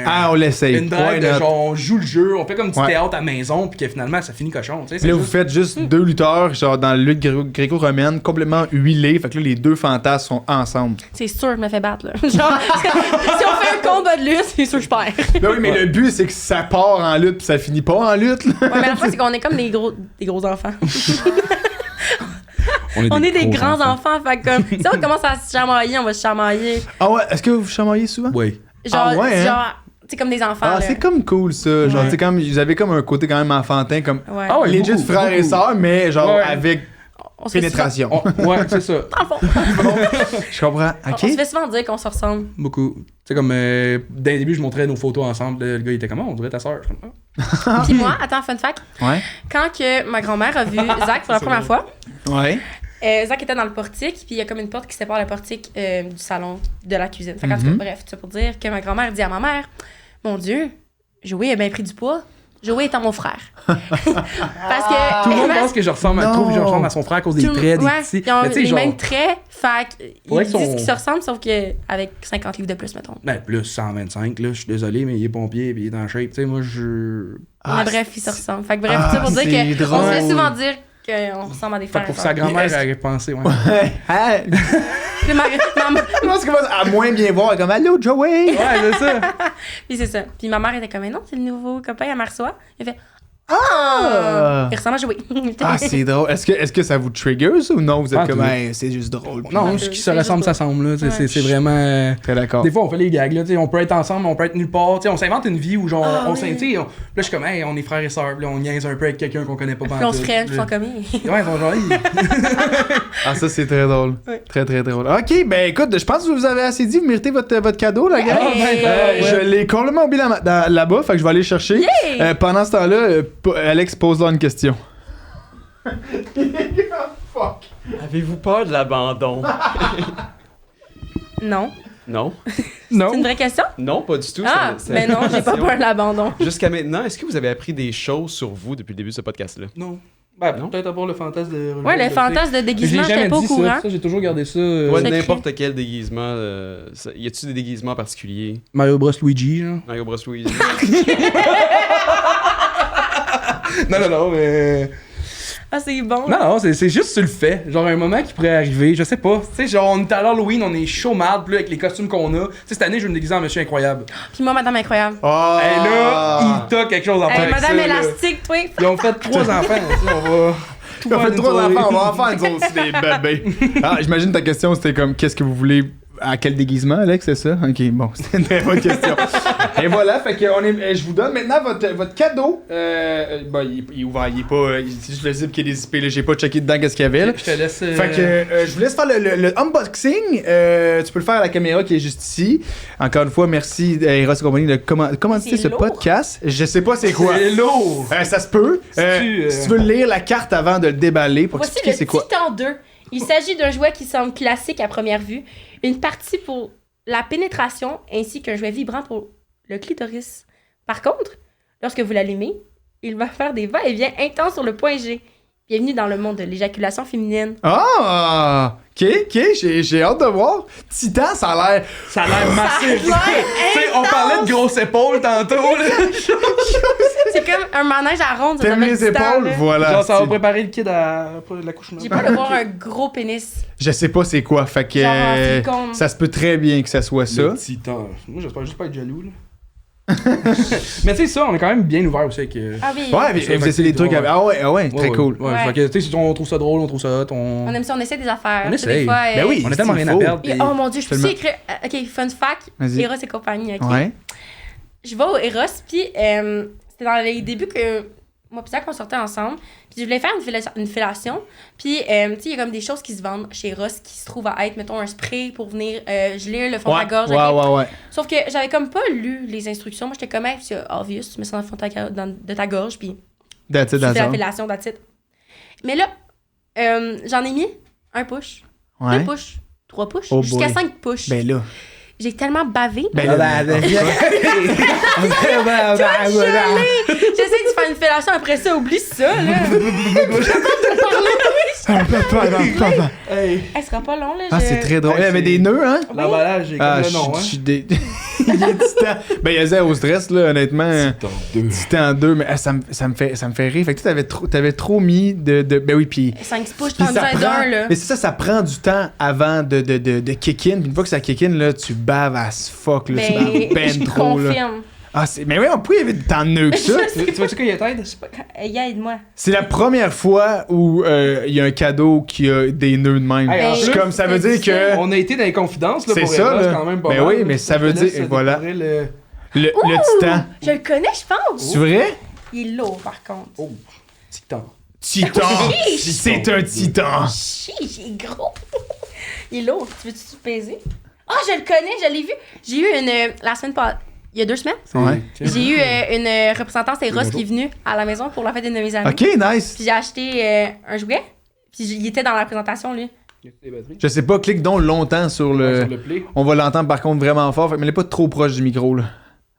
Ah, on l'essaye. une drive Why de not? genre, on joue le jeu, on fait comme du Ouais. théâtre à la maison, puis que finalement ça finit cochon. Tu sais, Puis là, c'est vous faites juste 2 lutteurs, genre dans la lutte gréco-romaine, complètement huilés. Fait que là, les 2 fantasmes sont ensemble. C'est sûr que je me fais battre, là. Genre, si on fait un combat de lutte, c'est sûr que je perds. Ben oui, mais le but, c'est que ça part en lutte, puis ça finit pas en lutte. Là. Ouais, mais la fois, c'est qu'on est comme des gros enfants. On est des grands enfants, fait que comme, si on commence à se chamailler, on va se chamailler. Ah ouais, est-ce que vous chamaillez souvent? Oui. Genre, Ah ouais, hein? genre, c'est comme des enfants, Ah, là. c'est comme cool ça. Genre, Ouais. tu sais, comme, vous avez comme un côté quand même enfantin, comme Ouais. Ah ouais, legit beaucoup, frères et beaucoup. sœurs, mais genre Ouais. avec On se fait pénétration. Ouais, c'est ça. souvent- Dans le fond, Je comprends. on Ok. se fait souvent dire qu'on se ressemble. Beaucoup. Tu sais, comme, dès le début, je montrais nos photos ensemble, le gars, il était comme, on dirait ta soeur. Je suis comme, ah. Puis moi, attends, fun fact, Ouais. quand que ma grand-mère a vu Zach pour la première fois, Ouais. Zach était dans le portique, puis il y a comme une porte qui sépare le portique du salon de la cuisine. Fait qu'en tout cas, Mhm. bref, tout ça pour dire que ma grand-mère dit à ma mère, mon Dieu, Joey a bien pris du poids. Joey étant mon frère. Parce que Tout le monde Emma- pense que je ressemble à, Non. trouve que je ressemble à son frère à cause des tout- traits, des ouais, petits. ils ont Mais tu sais, les genre, mêmes traits, fait qu'ils Faudrait disent qu'ils sont- qu'ils se ressemblent, sauf qu'avec 50 livres de plus, mettons. ben, plus 125, là, je suis désolé, mais il est pompier, puis il est en shape. Tu sais, moi, je. Ah, Mais bref, ils se c'est- ressemblent. Fait que bref, Ah, tout ça pour dire c'est qu'on se fait drôle. souvent dire qu'on ressemble à des Fait frères. que pour et sa sœurs. grand-mère, Est-ce- elle avait pensé, ouais. Ouais. Ah, Puis ma- Parce que moi, à moins bien voir, elle est comme allô, Joey. Ouais, c'est ça. Puis c'est ça. Puis ma mère était comme, mais non, c'est le nouveau copain à Marsois. Il fait, Ah! il ressemble à Joey. Ah, c'est drôle. Est-ce que ça vous trigger ça ou non? Vous êtes Ah, comme, tout. hey, c'est juste drôle. puis- Non, ce qui se ressemble, ça semble, là. C'est Ouais. vraiment. Très d'accord. Des fois, on fait les gags, là, tu sais, on peut être ensemble, on peut être nulle part, tu sais, on s'invente une vie où genre, Ah, on oui. tu sais, là, je suis comme, hey, on est frères et sœurs, puis là, on niaise un peu avec quelqu'un qu'on connaît pas Puis on se freine, puis ils sont comme, Ouais, ils sont genre, hey. Ah, ça, c'est très drôle. Ouais. Très, très drôle. Ok, ben écoute, je pense que vous avez assez dit. Vous méritez votre cadeau, la gang. Hey! Je l'ai complètement oublié là-bas, fait que je vais aller le chercher. Yay! Pendant ce temps-là, Alex pose-là une question. Fuck. Avez-vous peur de l'abandon? Non. Non. Non. C'est une vraie question? Non, pas du tout. Ah, c'est mais une non, j'ai pas question. peur de l'abandon. Jusqu'à maintenant, est-ce que vous avez appris des choses sur vous depuis le début de ce podcast-là? Non. Ben, Non? peut-être avoir le fantasme de. Ouais, le fantasme de J'ai déguisement, jamais j'étais pas au dit courant. ça, j'ai toujours gardé ça. Toi, secret. n'importe quel déguisement, y a-tu des déguisements particuliers? Mario Bros Luigi, genre. Mario Bros. Luigi. Non, mais. Ah, c'est bon. Non, c'est juste sur le fait. Genre, un moment qui pourrait arriver, je sais pas. Tu sais, genre, on est à l'Halloween, on est chaud marde, puis là, avec les costumes qu'on a. Tu sais, cette année, je vais me déguiser en Monsieur Incroyable. Puis moi, Madame Incroyable. Oh! Et là, il t'a quelque chose à faire Hey, avec Madame ça, là. Élastique, toi. Ils ont fait 3 enfants, tu sais, on va. tout On faire fait d'une 3 soirée. enfants, on va en faire nous autres aussi des bébés. Ah, j'imagine ta question, c'était comme, qu'est-ce que vous voulez. À quel déguisement, Alex, c'est ça? Ok, bon, c'était une très bonne question. Et voilà, fait que je vous donne maintenant votre cadeau. Bon, il est ouvert, il est pas. C'est juste le zip qui est dézippé, là. J'ai pas checké dedans qu'est-ce qu'il y avait. Là. Je te laisse. Fait que je vous laisse faire le unboxing. Tu peux le faire à la caméra qui est juste ici. Encore une fois, merci Eros et compagnie de commenter C'est ce lourd. podcast. Je sais pas c'est quoi. C'est lourd! Ça se peut. C'est-tu, Si tu veux lire la carte avant de le déballer pour Voici expliquer le c'est quoi. Titan 2. Il s'agit d'un jouet qui semble classique à première vue. Une partie pour la pénétration ainsi qu'un jouet vibrant pour le clitoris. Par contre, lorsque vous l'allumez, il va faire des va-et-vient intenses sur le point G. Bienvenue dans le monde de l'éjaculation féminine. Ah! Ok, j'ai hâte de voir. Titan, ça a l'air. Ça a l'air massif. Ça a l'air Tu sais, on parlait de grosses épaules tantôt, là. C'est comme un manège à ronde. ça T'aimes s'appelle les Titan, épaules? là. Voilà. Genre, ça va c'est- préparer le kid pour l'accouchement. J'ai peur de voir un gros pénis. Je sais pas c'est quoi. Fait que. Genre en silicone. Ça se peut très bien que ça soit ça. Le titan. Moi, j'espère juste pas être jaloux, là. Mais tu sais, ça, on est quand même bien ouvert aussi avec. Ah oui. Ouais, mais ça, vous essayez des trucs. ouais. Ah ouais, très cool. Ouais, Ouais. fait que, tu sais, si on trouve ça drôle, on trouve ça hot, On aime ça, on essaie des affaires. On Tu sais, essaye. Des fois, Ben oui. On a tellement c'est rien à faux. perdre. Et- oh mon dieu, je peux aussi Tellement. écrire. Ok, fun fact. Vas-y. Eros et compagnie, ok? Ouais. Je vais au Eros, puis c'était dans les débuts que moi et Zach, on sortait ensemble. Puis je voulais faire une fellation. Puis, tu sais, il y a comme des choses qui se vendent chez Eros qui se trouvent à être, mettons, un spray pour venir geler le fond de la gorge. ok? Ouais. Sauf que j'avais comme pas lu les instructions. Moi, j'étais comme, hey, c'est obvious, tu mets ça dans le fond de ta gorge, puis That's it, tu fais that's la all. fellation, that's it. Mais là, j'en ai mis un push, Ouais. 2 push, 3 push, Oh jusqu'à boy. 5 push. Ben là. J'ai tellement bavé. Ben là. J'essaie de faire une fellation après ça, oublie ça, là. Elle sera pas long, là. Ah, c'est très drôle. Il y avait des nœuds, hein? L'emballage, j'ai Ah, comme le nom, je hein. suis des. Il y a du temps. Ben, il y a zéro stress, là, honnêtement. C'était en deux, mais ça me fait rire. Fait que tu t'avais trop mis de. Ben oui, puis. 5 push, Puis t'en ça besoin prend, d'un, là. mais c'est ça prend du temps avant de kick in. Puis une fois que ça kick in, là, tu baves as fuck, là, tu baves Ben, ben je trop, là. confirme. Ah, mais oui, pourquoi il y avait tant de nœuds que ça? Tu vois-tu qu'il y a t'aide? Aide-moi. C'est la première fois où il y a un cadeau qui a des nœuds de même. Hey, en C'est plus, comme ça veut c'est dire que On a été dans les confidences, là, C'est pour ça, Eros, là. quand même pas Ben mal, oui, là. mais ça veut Je te dire- laisse voilà. découvrir le titan. Je le connais, je pense. C'est vrai? Il est lourd, par contre. Oh, titan. Titan! C'est un titan! Chiche, il est gros. Il est lourd. Tu veux-tu te peser? Ah, je le connais, je l'ai vu. J'ai eu la semaine passée. Il y a 2 semaines, Ouais. j'ai eu une représentante Eros qui est venue à la maison pour la fête d'une de mes amies. Ok, nice. Puis j'ai acheté un jouet. Puis il était dans la présentation, lui. Je sais pas, clique donc longtemps sur le. Sur le play. On va l'entendre par contre vraiment fort, mais elle est pas trop proche du micro là.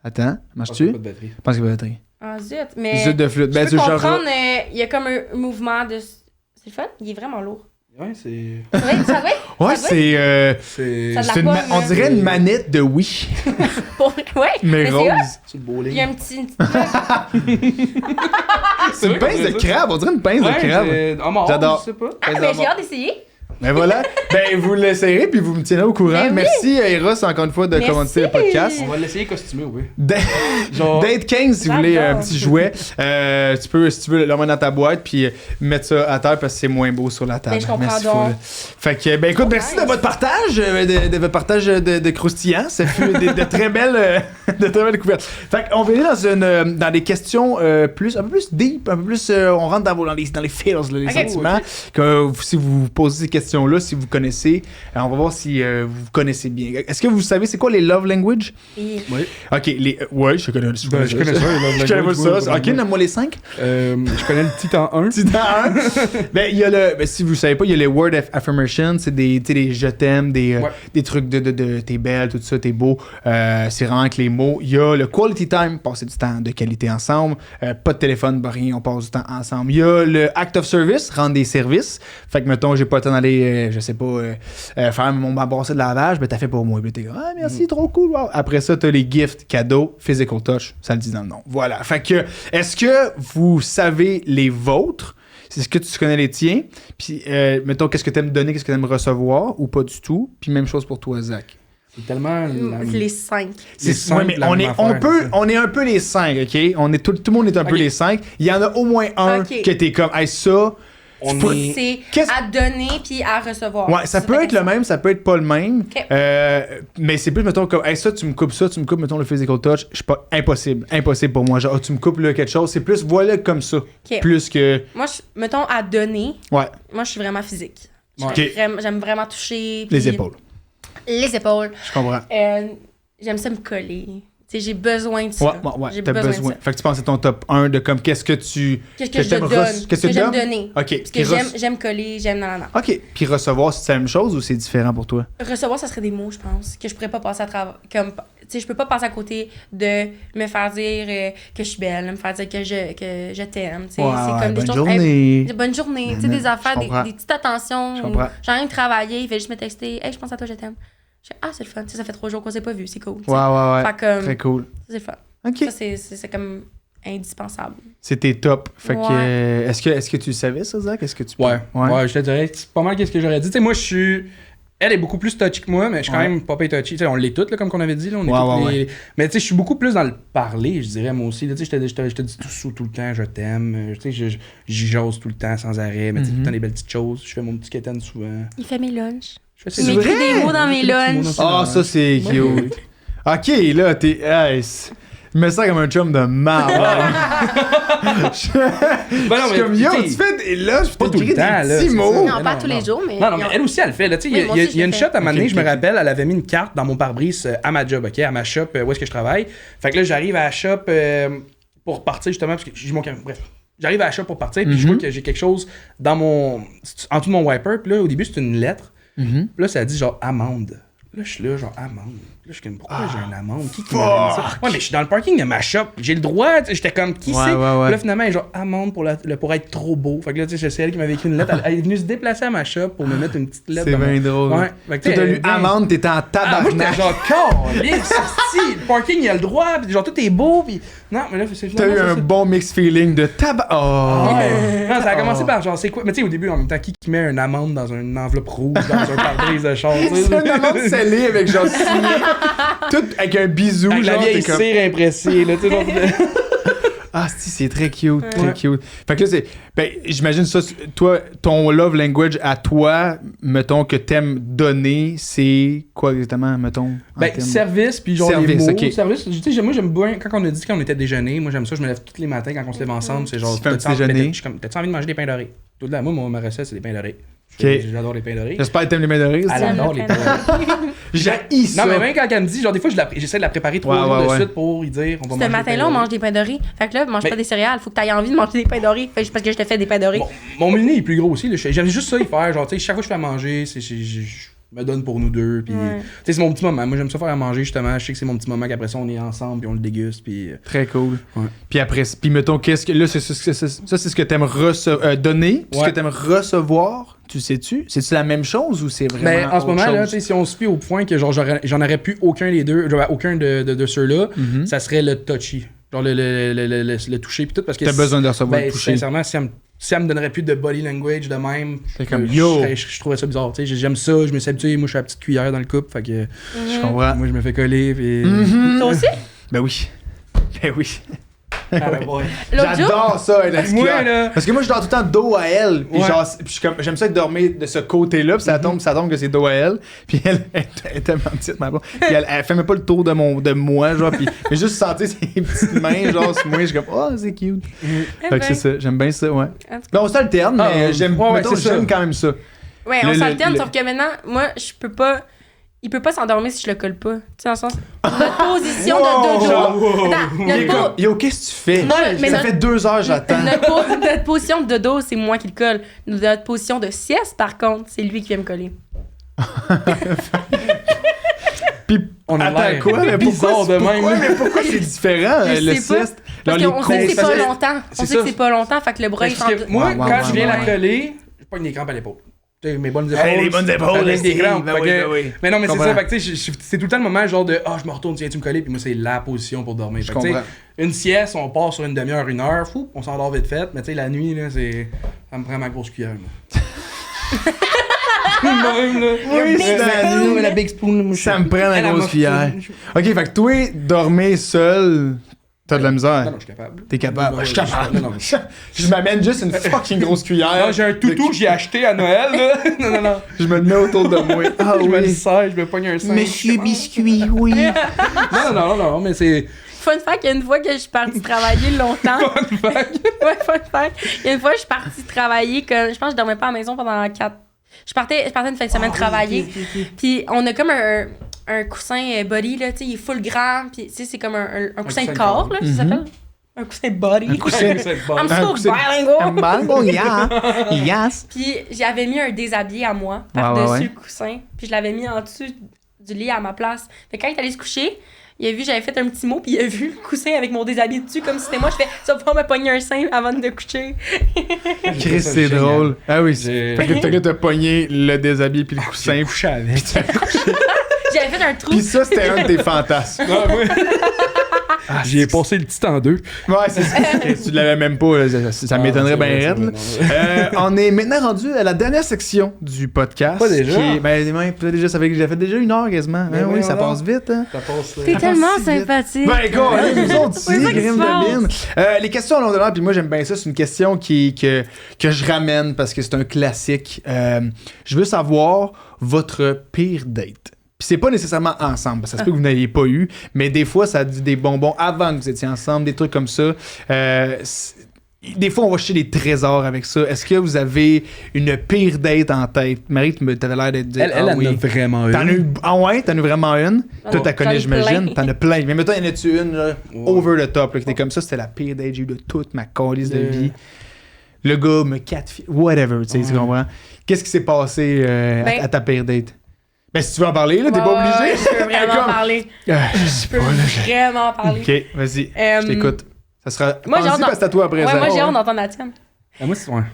Attends, marche-tu? Pas de batterie. Je pense qu'il va être batterie. Ah, zut. Mais. Zut de flûte. Je Ben, peux tu comprendre, changeras. il y a comme un mouvement de. C'est le fun? Il est vraiment lourd. Ouais, c'est. Ça doit être. Ça doit être Ouais, ça doit c'est. C'est. Ça de la c'est pomme, on là. dirait une manette de Wii, pour... Ouais. mais c'est rose. hot. C'est le Il bowling. y a un petit. une petite- C'est une pince de crabe, on dirait une pince de crabe. En mort, J'adore. je sais pas. Ah, mais j'ai hâte d'essayer. Ben voilà. Ben vous l'essayerez puis vous me tiendrez au courant. Ben oui. Merci Eros encore une fois de Merci. commenter le podcast. On va l'essayer costumé, oui. Genre... Date 15 si vous voulez un J'adore. petit jouet. Tu peux, si tu veux, le mettre dans ta boîte puis mettre ça à terre parce que c'est moins beau sur la table. Ben, je comprends Merci donc. full. Fait que, ben écoute, merci de votre partage, de votre partage de croustillant. Ça fut de très belles, de très belles découvertes. Fait qu'on va aller dans des questions un peu plus deep, un peu plus, on rentre dans les feels, là, les Ok. sentiments. Que, si vous posez ces questions-là, si vous connaissez, on va voir si vous connaissez bien. Est-ce que vous savez c'est quoi les love language? Et- Oui. Ok, ouais, je connais, Je connais ça, les love Je connais pas language, ça. oui, Ok, nomme-moi les 5. Je connais le titan 1. Titan 1. Ben, il y a si vous savez pas, il y a les word affirmation, c'est des, tu sais, des je t'aime, des trucs de t'es belle, tout ça, t'es beau. C'est vraiment avec les mots. Il y a le quality time, passer du temps de qualité ensemble. Pas de téléphone, pas rien, on passe du temps ensemble. Il y a le act of service, rendre des services. Fait que, mettons, j'ai pas le temps d'aller, je sais pas, faire ma brassée de lavage, ben t'as fait pour moi. Puis t'es comme, ah merci, trop cool. Wow. Après ça, t'as les gifts, cadeaux, physical touch, ça le dit dans le nom. Voilà. Fait que, est-ce que vous savez les vôtres? Est-ce que tu connais les tiens? Puis, mettons, qu'est-ce que t'aimes donner, qu'est-ce que t'aimes recevoir ou pas du tout? Puis, même chose pour toi, Zach. C'est tellement. C'est les 5. C'est cinq ouais, mais de la on même est, affaire, on est un peu les 5, OK? On est tout le monde est un peu Ok. les 5. Il y en a au moins un Ok. que t'es comme, hey, ça. On Faut- est. C'est Qu'est-ce- à donner puis à recevoir. Ouais, ça C'est peut ta être le même, ça peut être pas le même. Ok. Mais c'est plus, mettons, comme, hey, ça, tu me coupes, mettons, le physical touch. Je suis pas, impossible pour moi. Genre, tu me coupes là quelque chose. C'est plus, voilà, comme ça. Ok. Plus que. Moi, mettons, à donner, Ouais, moi, je suis vraiment physique. Ok. J'aime vraiment toucher. les puis- épaules. Les épaules. Je comprends. J'aime ça me coller. Tu sais, j'ai besoin de ça. Ouais, J'ai t'as besoin besoin. de ça. Fait que tu penses à ton top 1 de comme, qu'est-ce que tu. Qu'est-ce que je t'aimes donne? qu'est-ce que tu j'aime donnes? donner. Ok. Parce Puis que j'aime coller, j'aime nanana. OK. Puis recevoir, c'est la même chose ou c'est différent pour toi? Recevoir, ça serait des mots, je pense, que je pourrais pas passer à travers. Comme, tu sais, je peux pas passer à côté de me faire dire que je suis belle, me faire dire que je t'aime. Tu sais, c'est comme des bonne choses. journée. Bonne journée. Tu sais, Nanana, des affaires, je comprends. des petites attentions. Je comprends. J'ai rien de travailler, il fait juste me texter. Hey, je pense à toi, je t'aime. Je fais, ah, c'est le fun. Tu sais, ça fait 3 jours qu'on s'est pas vu, c'est cool. tu sais. Ouais. Fait que, Très cool. ça, c'est le fun. OK. Ça, c'est comme indispensable. C'était top. Fait que, Ouais. est-ce que tu le savais ça, Zach? Est-ce que tu Ouais, je te dirais, c'est pas mal qu'est-ce que j'aurais dit. Tu sais, moi, je suis Elle est beaucoup plus touchy que moi, mais je suis quand même pas touchy. Tu sais, on l'est toutes, là, comme qu'on avait dit. Là, on est toutes les... Mais tu sais, je suis beaucoup plus dans le parler, je dirais, moi aussi. Tu sais, je te dis tout le temps, je t'aime. Tu sais, j'y jase tout le temps sans arrêt. Mais tu sais, tout le temps des belles petites choses. Je fais mon petit quétaine souvent. Il fait mes lunchs. Il m'écrit des mots dans mes lunchs. Ah, ça, c'est cute. Ok, là, t'es... Hey, je me sens comme un chum de marde. Je suis comme, yo, tu fais des loges, pas tout le temps, là. Petits mots. Non, pas tous les jours, mais... Non, mais elle aussi, elle le fait. Tu sais, il y a une shot à un moment donné, je me rappelle, elle avait mis une carte dans mon pare-brise à ma job, OK, à ma shop, où est-ce que je travaille. Fait que là, j'arrive à la shop pour partir, justement, parce que j'ai mon camion. Bref. J'arrive à la shop pour partir, puis je vois que j'ai quelque chose dans mon... en dessous de mon wiper, puis là, au début, c'est une lettre. Puis là, ça dit genre amende. Là, je suis là, genre amende. Là, je suis comme, pourquoi j'ai une amende? Qui m'avait mis ça? Ouais, mais je suis dans le parking de ma shop. J'ai le droit. J'étais comme, qui c'est? Là, finalement, elle est genre amende pour être trop beau. Fait que là, tu sais, c'est elle qui m'avait écrit une lettre. Elle est venue se déplacer à ma shop pour me mettre une petite lettre. C'est bien drôle. Ouais. Fait que t'as lu amende, t'étais en tabarnak. Moi, j'étais genre, le parking, il a le droit. Puis genre, tout est beau. Puis non, mais là, c'est finalement. T'as eu un bon mix feeling de tabac. Oh! Non, ça a commencé par genre, c'est quoi? Mais tu sais, au début, en même temps, qui met une amende dans une enveloppe rouge, dans un pare-brise de char? C'est une amende scellée avec genre signé. Tout avec un bisou, avec genre. La vieille cire impressée, là, tu sais, genre. Ah, c'est très cute, très cute. Fait que là, c'est... Ben, j'imagine ça, toi, ton love language à toi, mettons, que t'aimes donner, c'est quoi exactement, mettons? Ben, service, puis genre les mots. Okay. Service, tu sais, moi, j'aime bien, quand on a dit qu'on était déjeuner, moi, j'aime ça, je me lève tous les matins quand on se lève ensemble, c'est genre... T'as-tu déjeuner? T'as-tu envie de manger des pains dorés? Tout là, moi, ma recette, c'est des pains dorés. Okay. J'adore les pains dorés. J'espère que t'aimes les pains dorés. Elle adore les pains dorés. J'haïs ça. Non, mais même quand elle me dit, genre, des fois, j'essaie de la préparer 3 jours de suite pour y dire, on va manger. Ce matin-là, on mange des pains dorés. Fait que là, mange pas des céréales. Faut que t'aies envie de manger des pains dorés. Fait que parce que je te fais des pains dorés. Mon menu est plus gros aussi. J'aime juste ça y faire. Genre, tu sais, chaque fois que je fais à manger, je me donne pour nous deux. Puis, tu sais, c'est mon petit moment. Moi, j'aime ça faire à manger, justement. Je sais que c'est mon petit moment qu'après ça, on est ensemble, puis on le déguste. Puis... Très cool. Ouais. Puis après, puis mettons, qu'est-ce que. Là, ça, c'est ce que t'aimes donner. Puis ce que t'aimes recevoir. Tu sais-tu? C'est-tu la même chose ou c'est vraiment. Ben, en ce moment, là, si on se fie au point que genre j'en aurais plus aucun des deux, aucun de ceux-là, ça serait le touchy. Genre le toucher puis tout. Parce que t'as besoin de recevoir le toucher. Sincèrement, si elle me donnerait plus de body language de même, comme yo. Je trouverais ça bizarre. J'aime ça, je me suis habitué, moi je suis la petite cuillère dans le couple. Fait que. Je comprends. Moi je me fais coller. Puis... Toi aussi? Ben oui. Ben oui. J'adore ça, être moi, là... Parce que moi, je dors tout le temps dos à elle. Puis genre, puis j'aime ça dormir de ce côté-là. Puis ça tombe que c'est dos à elle. Puis elle est tellement petite, ma Puis elle fait même pas le tour de moi, genre. Puis mais juste sentir ses petites mains, genre, sur moi. Je suis comme, oh, c'est cute. Fait que c'est ça. J'aime bien ça, ouais. Là, on s'alterne, mais j'aime quand même ça. Ouais, on s'alterne, sauf que maintenant, moi, je peux pas. Il peut pas s'endormir si je le colle pas. Tu sais, dans le sens. Notre position de dodo. Yo, qu'est-ce que tu fais? Non, mais ça fait 2 heures, j'attends. Notre position de dodo, c'est moi qui le colle. Notre position de sieste, par contre, c'est lui qui vient me coller. Puis, on a attends, quoi? Mais pourquoi c'est différent, le sieste? Parce qu'on sait que c'est pas longtemps. On sait que c'est pas longtemps, fait que le bras, il fait... Moi, quand je viens la coller, je pogne des crampes à l'épaule. Mes bonnes épaules. Les bonnes épaules, des crampes. Oui. Mais non, mais c'est ça. Fait que, c'est tout le temps le moment genre de je me retourne, viens-tu me coller? Puis moi, c'est la position pour dormir. Fait que, une sieste, on part sur une demi-heure, 1 heure, fou, on s'endort vite fait. Mais tu sais, la nuit, là, ça me prend ma grosse cuillère. Même, là. Oui, c'est la nuit. La big spoon. Ça me prend la grosse cuillère. Ok, fait que toi, dormir seul. T'as de la misère? Non, je suis capable. T'es capable? Je suis capable. Non. Je m'amène juste une fucking grosse cuillère. Non, j'ai un toutou que j'ai acheté à Noël, là. Non. Je me le mets autour de moi. Ah, je me le serre, je me pogne un sein. Monsieur Biscuit, oui. Non, mais c'est... Fun fact, il y a une fois que je suis partie travailler longtemps. Fun fact? Ouais, fun fact. Il y a une fois que je suis partie travailler, que je pense que je dormais pas à la maison pendant 4... Je partais une fin de semaine travailler. Puis on a comme un coussin body, là, tu sais, il est full grand, puis tu sais, c'est comme un coussin de corps, là, ça s'appelle. Un coussin body. Un coussin I'm so bilingual. Yes. Puis j'avais mis un déshabillé à moi par-dessus le coussin, puis je l'avais mis en dessous du lit à ma place. Fait que quand il est allé se coucher, il a vu, j'avais fait un petit mot, puis il a vu le coussin avec mon déshabillé dessus, comme si c'était moi. Je fais, ça va pas me pogner un sein avant de coucher. Chris, c'est drôle. Ah oui, fait que t'as pogné le déshabillé puis le coussin. Couché avec. J'avais fait un trou. Puis ça, c'était un de tes fantasmes. J'ai passé le titre en 2. Ouais, c'est ça. Tu l'avais même pas, là, ça m'étonnerait bien raide. On est maintenant rendu à la dernière section du podcast. Pas déjà? Ça fait que j'ai fait déjà 1 heure quasiment. Mais oui, oui, ça non. passe vite. Hein? Ça passe. T'es Ça tellement passe si vite. sympathique. Ben, écoute, nous autres ici, C'est ça qui Grim se passe. de Mine. Les questions à long puis moi j'aime bien ça. C'est une question que je ramène parce que c'est un classique. Je veux savoir votre pire date. Puis c'est pas nécessairement ensemble, parce que ça se peut que vous n'ayez pas eu, mais des fois ça a dit des bonbons avant que vous étiez ensemble, des trucs comme ça. Des fois on va chercher des trésors avec ça. Est-ce que vous avez une pire date en tête? Marie, t'avais l'air d'être dire. Elle en a vraiment T'en as une. eu. Ah ouais, t'en as eu vraiment une. Toi, t'as connu, J'en ai j'imagine. plein. T'en as plein. Mais mettons, y en a-tu une, là, Ouais. over the top, là, que t'es comme ça, c'était la pire date que j'ai eu de toute ma calice de vie. Le gars me whatever, tu sais, tu comprends? Qu'est-ce qui s'est passé Ben- à ta pire date? Ben, si tu veux en parler, là, t'es pas Ouais, obligé. Je peux vraiment Comme- parler. Je Je peux vraiment parler. Ok, vas-y, je t'écoute. Ça sera. moi, j'ai Pense-y hâte parce que c'est à toi après Ouais, ça. moi, j'ai hâte d'entendre la tienne. Moi, c'est ouais. Moi,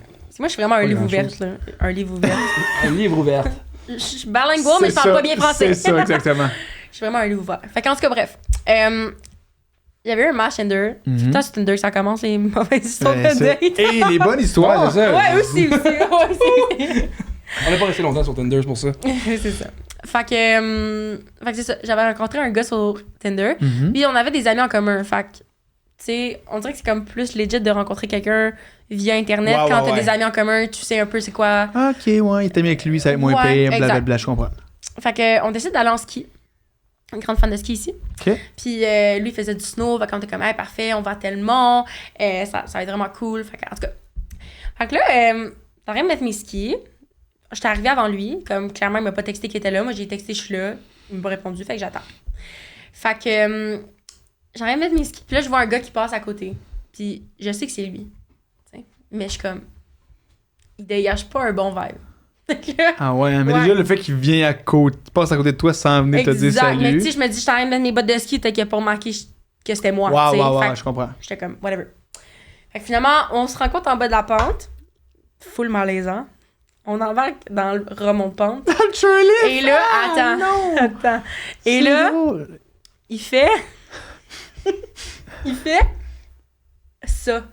je suis vraiment un Pas livre ouvert, grand-chose. là. Un livre ouvert. Un livre ouvert. Je suis bilingual, mais je parle ça, pas bien français. C'est ça, exactement. Je suis vraiment un livre ouvert. Fait qu'en tout cas, bref. Il y avait eu un match Tinder. Tout le temps, c'est Tinder que ça commence, les mauvaises histoires Ben, de ça- date. Et les bonnes histoires. c'est ça. Ouais, aussi. On n'a pas resté longtemps sur Tinder, c'est pour ça. C'est ça. Fait que c'est ça. J'avais rencontré un gars sur Tinder. Mhm. Puis on avait des amis en commun. Fait que, tu sais, on dirait que c'est comme plus legit de rencontrer quelqu'un via Internet. Ouais, Quand ouais, t'as ouais. des amis en commun, tu sais un peu c'est quoi. Ok, ouais, il était mis avec lui, ça va être moins Ouais, payé, exact. blablabla, je comprends. Fait que on décide d'aller en ski. Une grande fan de ski ici. Ok. Puis lui, il faisait du snow. Fait qu'on était comme, hey, parfait, on va à tel mont. Ça va être vraiment cool. Fait que, en tout cas. Fait que là, j'arrive de mettre mes skis. J'étais arrivée avant lui. Comme, clairement, il m'a pas texté qu'il était là. Moi, j'ai texté, je suis là. Il m'a pas répondu. Fait que j'attends. Fait que j'arrive de mettre mes skis. Puis là, je vois un gars qui passe à côté. Puis je sais que c'est lui. T'sais. Mais je suis comme, il dégage pas un bon vibe. Fait que là, Ah ouais, mais Ouais. déjà le fait qu'il vient à côté, il passe à côté de toi sans venir te dire exact. Mais tu salut. sais, je me dis, je suis en train de mettre mes bottes de ski. T'as qu'il a pas remarqué que c'était moi. Wow, t'sais. wow, Fait wow, que je comprends. j'étais comme, whatever. Fait que finalement, on se rencontre en bas de la pente. Full malaisant. On embarque dans le remont de pente. Dans le chairlift! Et là, attends. non! Attends. Et C'est là, drôle. il fait. il fait. Ça.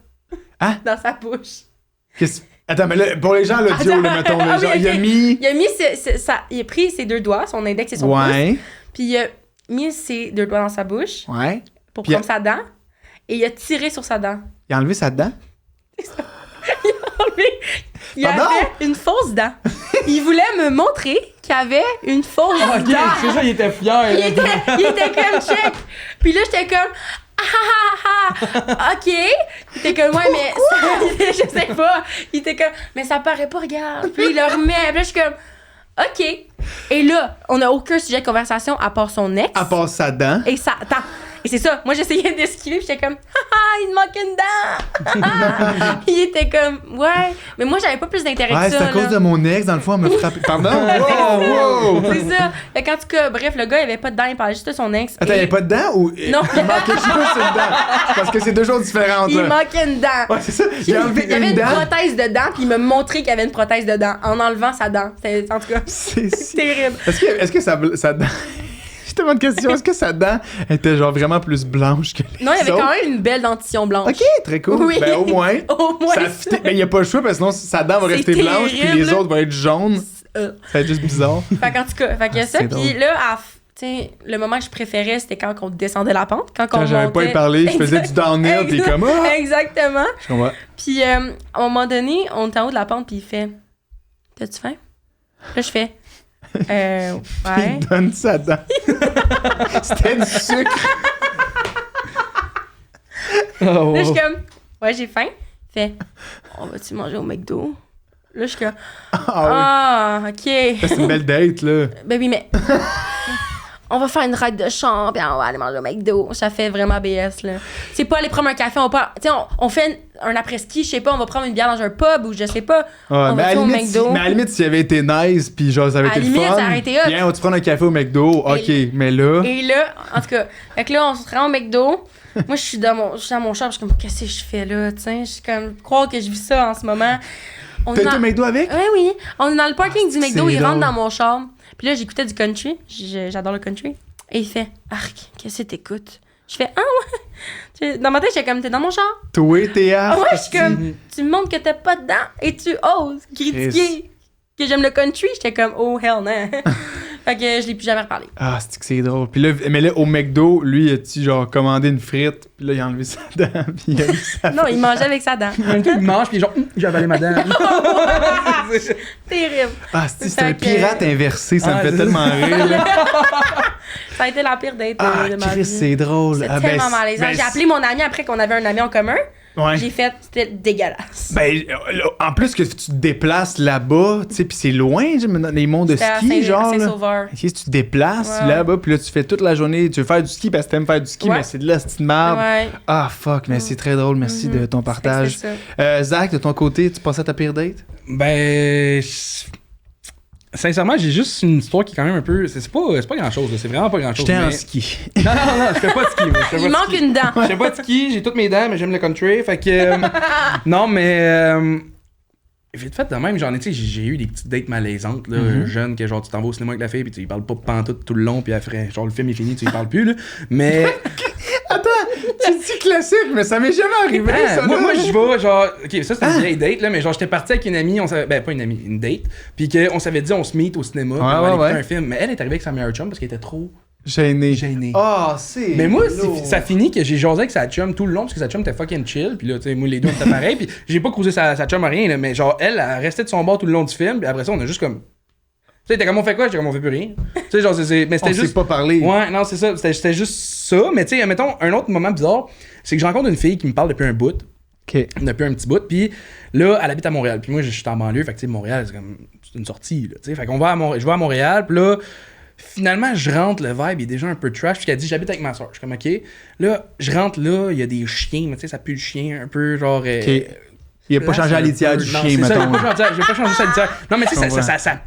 Hein? Dans sa bouche. Attends, mais là, pour les gens, l'audio, Attends. là, mettons, là, Ah oui, genre, il a ok. mis. Il a mis il a pris ses 2 doigts, son index et son pouce. Ouais, Puis il a mis ses 2 doigts dans sa bouche ouais. pour Puis prendre sa dent. Et il a tiré sur sa dent. Il a enlevé sa dent. Il Pardon? avait une fausse dent. Il voulait me montrer qu'il avait une fausse Ok, dent. c'est ça, il était fier. Il là. était comme check. Puis là, j'étais comme ok. Il était comme ouais, mais ça, je sais pas. Il était comme mais ça paraît pas, regarde. Puis il le remet. Puis là, je suis comme ok. Et là, on n'a aucun sujet de conversation à part son ex. À part sa dent. Et ça, attends. Et c'est ça. Moi, j'essayais d'esquiver, puis j'étais comme, haha, il me manque une dent. Il était comme, ouais. Mais moi, j'avais pas plus d'intérêt Ouais, que c'est ça. à cause là. de mon ex, dans le fond, elle me frappé. Pardon? Wow, wow! C'est ça. Fait qu'en tout cas, bref, le gars, il avait pas de dents, il parlait juste de son ex. Attends, il n'y avait pas de dent ou. Non. Il manquait juste une dent. Parce que c'est deux choses différentes, Il là. manquait une dent. Ouais, c'est ça. Il a enlevé Il y avait une une dent. prothèse de dent, puis il m'a montré qu'il y avait une prothèse de dent en enlevant sa dent. En tout cas, C'est c'est terrible. Est-ce que sa dent. Je te demande une question. Est-ce que sa dent était genre vraiment plus blanche que les Non, il y avait autres? quand même une belle dentition blanche. Ok, très cool. Oui. Ben, au moins. Au moins. Ça fitait- mais il n'y a pas le choix parce que sinon sa dent va C'est rester blanche puis les terrible. autres vont être jaunes. Ça va être juste bizarre. Fait qu'en tout cas, fait qu'il y a Ah, ça. c'est Puis drôle. là, tu sais, le moment que je préférais, c'était quand on descendait la pente. Quand Quand on j'avais pas montait. y parler, je faisais du downhill puis comme ah! Exactement. Je comprends. Puis à un moment donné, on était en haut de la pente, puis il fait T'as-tu faim? Là, je fais Ouais. Il donne sa dent. C'était du sucre. Oh, Là, je wow. suis comme Ouais, j'ai faim. Il fait On va-tu manger au McDo? Là, je suis comme Ah Ah, ok. oui. C'est une belle date, là. Ben oui, mais. On va faire une ride de champ, puis on va aller manger au McDo. Ça fait vraiment BS, là. C'est pas aller prendre un café, tu sais, on fait un après-ski, je sais pas, on va prendre une bière dans un pub ou je sais pas. Ouais, On mais, à va-tu la au limite, McDo? mais à la limite, s'il avait été nice, puis genre, ça avait À été la le limite, fun. ça aurait été hot. Viens, on va te prendre un café au McDo. Ok, mais là. Et là, en tout cas, fait que là, on se rend au McDo. Moi, je suis dans mon char, je suis comme, qu'est-ce que je fais là, tu sais? Je suis comme, croire que je vis ça en ce moment. On T'as est été au dans- McDo avec? Ouais, oui. On est dans le parking du McDo, c'est il rentre drôle. dans mon char. Puis là, j'écoutais du country. J'adore le country. Et il fait, Arc, qu'est-ce que t'écoutes? Je fais, ah ouais. Dans ma tête, j'étais comme, t'es dans mon char. Toi, t'es Ah ouais, je suis comme, tu me montres que t'es pas dedans et tu oses critiquer que j'aime le country. J'étais comme, oh hell no. Fait que je l'ai plus jamais reparlé. Ah, c'est que c'est drôle. Puis là, mais là, au McDo, lui, il a-tu genre commandé une frite, puis là, il a enlevé sa dent, puis il a mis sa Non, il mangeait avec sa dent. Il mange, puis genre, j'ai avalé ma dent. Terrible. Ah, c'est un Fait que- pirate inversé, ça me Ah, fait c'est tellement rire. Là. Ça a été la pire date Ah, de ma Chris, vie. c'est drôle. C'était Ah, tellement malaisant. ben, J'ai appelé mon ami après qu'on avait un ami en commun. Ouais. J'ai fait, c'était dégueulasse. Ben, en plus que tu te déplaces là-bas, tu sais, puis c'est loin, les monts de C'était à ski, genre. là. Saint-Sauveur. Ok, tu te déplaces Ouais. là-bas, puis là, tu fais toute la journée, tu veux faire du ski parce que t'aimes faire du ski, Ouais. mais c'est de la petite marde. Ouais. Ah, fuck, mais c'est très drôle, merci de ton partage. C'est ça. Zach, de ton côté, tu passais à ta pire date? Ben. Sincèrement, j'ai juste une histoire qui est quand même un peu. C'est pas grand chose, c'est vraiment pas grand chose. J'étais en mais- ski. Non, je fais pas de ski. Moi. Je fais pas Il de manque ski. une dent. Je fais pas de ski, j'ai toutes mes dents, mais j'aime le country. Fait que. Non, mais. Vite fait de même, j'en ai, tu sais, j'ai eu des petites dates malaisantes, là, jeunes, que genre tu t'en vas au cinéma avec la fille, puis tu lui parles pas pantoute tout le long, puis après, genre le film est fini, tu lui parles plus, là. Mais. Attends, tu dis classique, mais ça m'est jamais arrivé, Ah, ça, moi, là. moi je vais genre. Ok, ça c'était une vieille date, là, mais genre j'étais parti avec une amie, on savait, ben pas une amie, une date, puis qu'on s'avait dit on se meet au cinéma, puis on allait écouter un film. Mais elle est arrivée avec sa meilleure chum parce qu'elle était trop Gêné. gênée. Ah, c'est. Mais moi, lourd. ça finit que j'ai jasé avec sa chum tout le long parce que sa chum était fucking chill. Puis là, tu sais, moi, les deux, on était pareil. Puis j'ai pas causé sa chum à rien, là, mais genre, elle restait de son bord tout le long du film. Puis après ça, on a juste comme. Tu sais, t'es comme on fait quoi? J'étais comme on fait plus rien. Tu sais, genre, mais On c'était s'est juste. pas parlé. Ouais, non, c'est ça. C'était juste ça. Mais tu sais, mettons, un autre moment bizarre, c'est que je rencontre une fille qui me parle depuis un bout. Ok. Depuis un petit bout. Puis là, elle habite à Montréal. Puis moi, je suis en banlieue. Fait que tu sais, Montréal, c'est comme. C'est une sortie, là. Tu sais, fait qu'on va je vais à Montréal. Puis là. Finalement, je rentre, le vibe est déjà un peu trash. Puis qu'elle dit, j'habite avec ma soeur. Je suis comme, ok. Là, je rentre là, il y a des chiens, mais tu sais, ça pue le chien un peu, genre. Ok. Il a pas changé la litière du Non, chien, c'est ça, mettons. j'ai pas changé sa litière. Non, mais tu sais, ça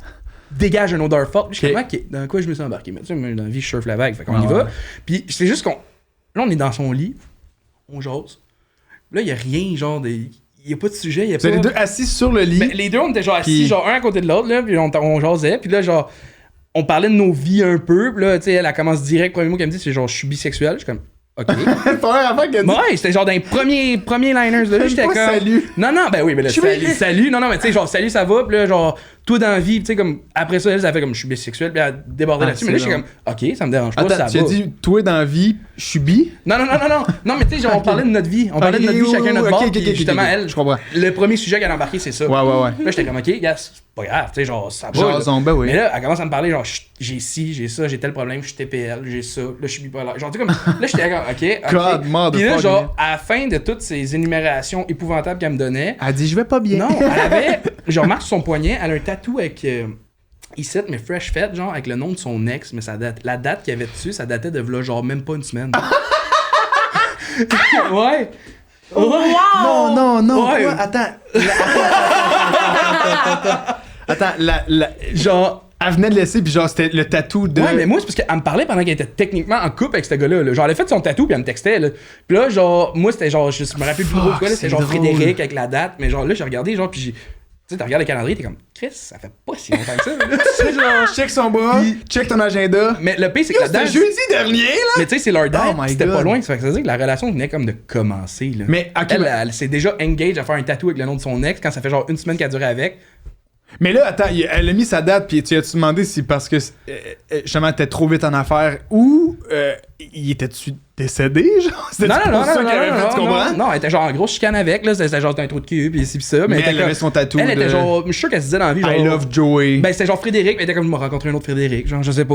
dégage une odeur forte. Puis je suis Ok. comme, ok, dans quoi je me suis embarqué? Mais tu sais, moi, dans la vie, je surfe la vague. Fait qu'on Ouais, y va. ouais. Puis c'est juste qu'on. Là, on est dans son lit. On jase. Là, il y a rien, genre, il y a pas de sujet. Y a Vous êtes pas... les deux assis sur le lit. Ben, les deux, on était genre assis, Puis- genre un à côté de l'autre, là, puis on jasait, puis là, genre, on parlait de nos vies un peu, puis là, tu sais, elle commence direct, premier mot qu'elle me dit, c'est genre, je suis bisexuel, je suis comme, ok. Première affaire qu'elle dit. Ouais, c'était genre dans les premiers liners, là, j'étais pas comme. salut. Non, non, ben oui, mais là, salut, non, mais tu sais, genre, salut, ça va, puis là, genre, toi dans la vie, tu sais, comme, après ça, elle, ça fait comme, je suis bisexuel, puis elle a débordé Ah, là-dessus, mais là, c'est j'étais comme, ok, ça me dérange pas, Attends, ça tu va. as dit, toi dans la vie, je suis bi. Non, mais tu sais, genre, on parlait de notre vie, on parlait de notre vie, chacun notre bord, puis justement, elle, Je comprends. le premier sujet qu'elle a embarqué, c'est ça. Ouais. Là, j'étais comme, ok, gars, c'est pas grave, tu sais, genre, ça va. là. Jason, ben oui. Mais là, elle commence à me parler, genre, j'ai ci, j'ai ça, j'ai tel problème, je suis TPL, j'ai ça, là, je suis bipolaire. Genre, tu sais, comme, là, j'étais comme, ok. God, motherfucker. Puis là, genre, à la fin de toutes ces énumérations épouvantables qu'elle me donnait, Elle dit, je vais pas bien. non, elle avait, je remarque sur son poignet, elle a un tatou avec, ici, mais fresh fait, genre, avec le nom de son ex, mais la date qu'il y avait dessus, ça datait de, là, genre, même pas une semaine. Ouais. Ouais. Non. Ouais. Quoi? Attends, genre, elle venait de laisser, puis genre, c'était le tatou de. Ouais, mais moi, c'est parce qu'elle me parlait pendant qu'elle était techniquement en couple avec ce gars-là. Là. Genre, elle a fait son tatou, puis elle me textait. Là. Puis là, genre, moi, c'était genre, je me rappelle plus trop de quoi, là, c'était genre c'est drôle. Frédéric avec la date. Mais genre, là, j'ai regardé, genre, puis j'ai. Tu sais, t'as regardé le calendrier, t'es comme, Chris, ça fait pas si longtemps que ça. Là. Tu sais, genre, check son bras, check ton agenda. Mais le pire, c'est que Yo, la date. c'était jeudi dernier, là! Mais tu sais, c'est leur date, Oh my c'était God. pas loin. Ça veut dire que la relation venait comme de commencer. Là. Mais, ok, elle s'est déjà engage à faire un tatou avec le nom de son ex quand ça fait genre une semaine qu'elle a duré avec. Mais là, attends, elle a mis sa date, puis tu as-tu demandé si parce que justement t'es trop vite en affaires ou il était-tu décédé, genre? C'était Non, pour ça qu'elle avait fait, tu comprends? non, elle était genre en grosse chicane avec, là, c'était genre un trou de cul, puis ci, pis ça. Mais était elle avait comme- son tatou. Elle était de genre, je suis sûr qu'elle se disait dans la vie, genre. I love Joey. Ben, c'était genre Frédéric, mais elle était comme, je m'ai rencontré un autre Frédéric, genre, je sais pas.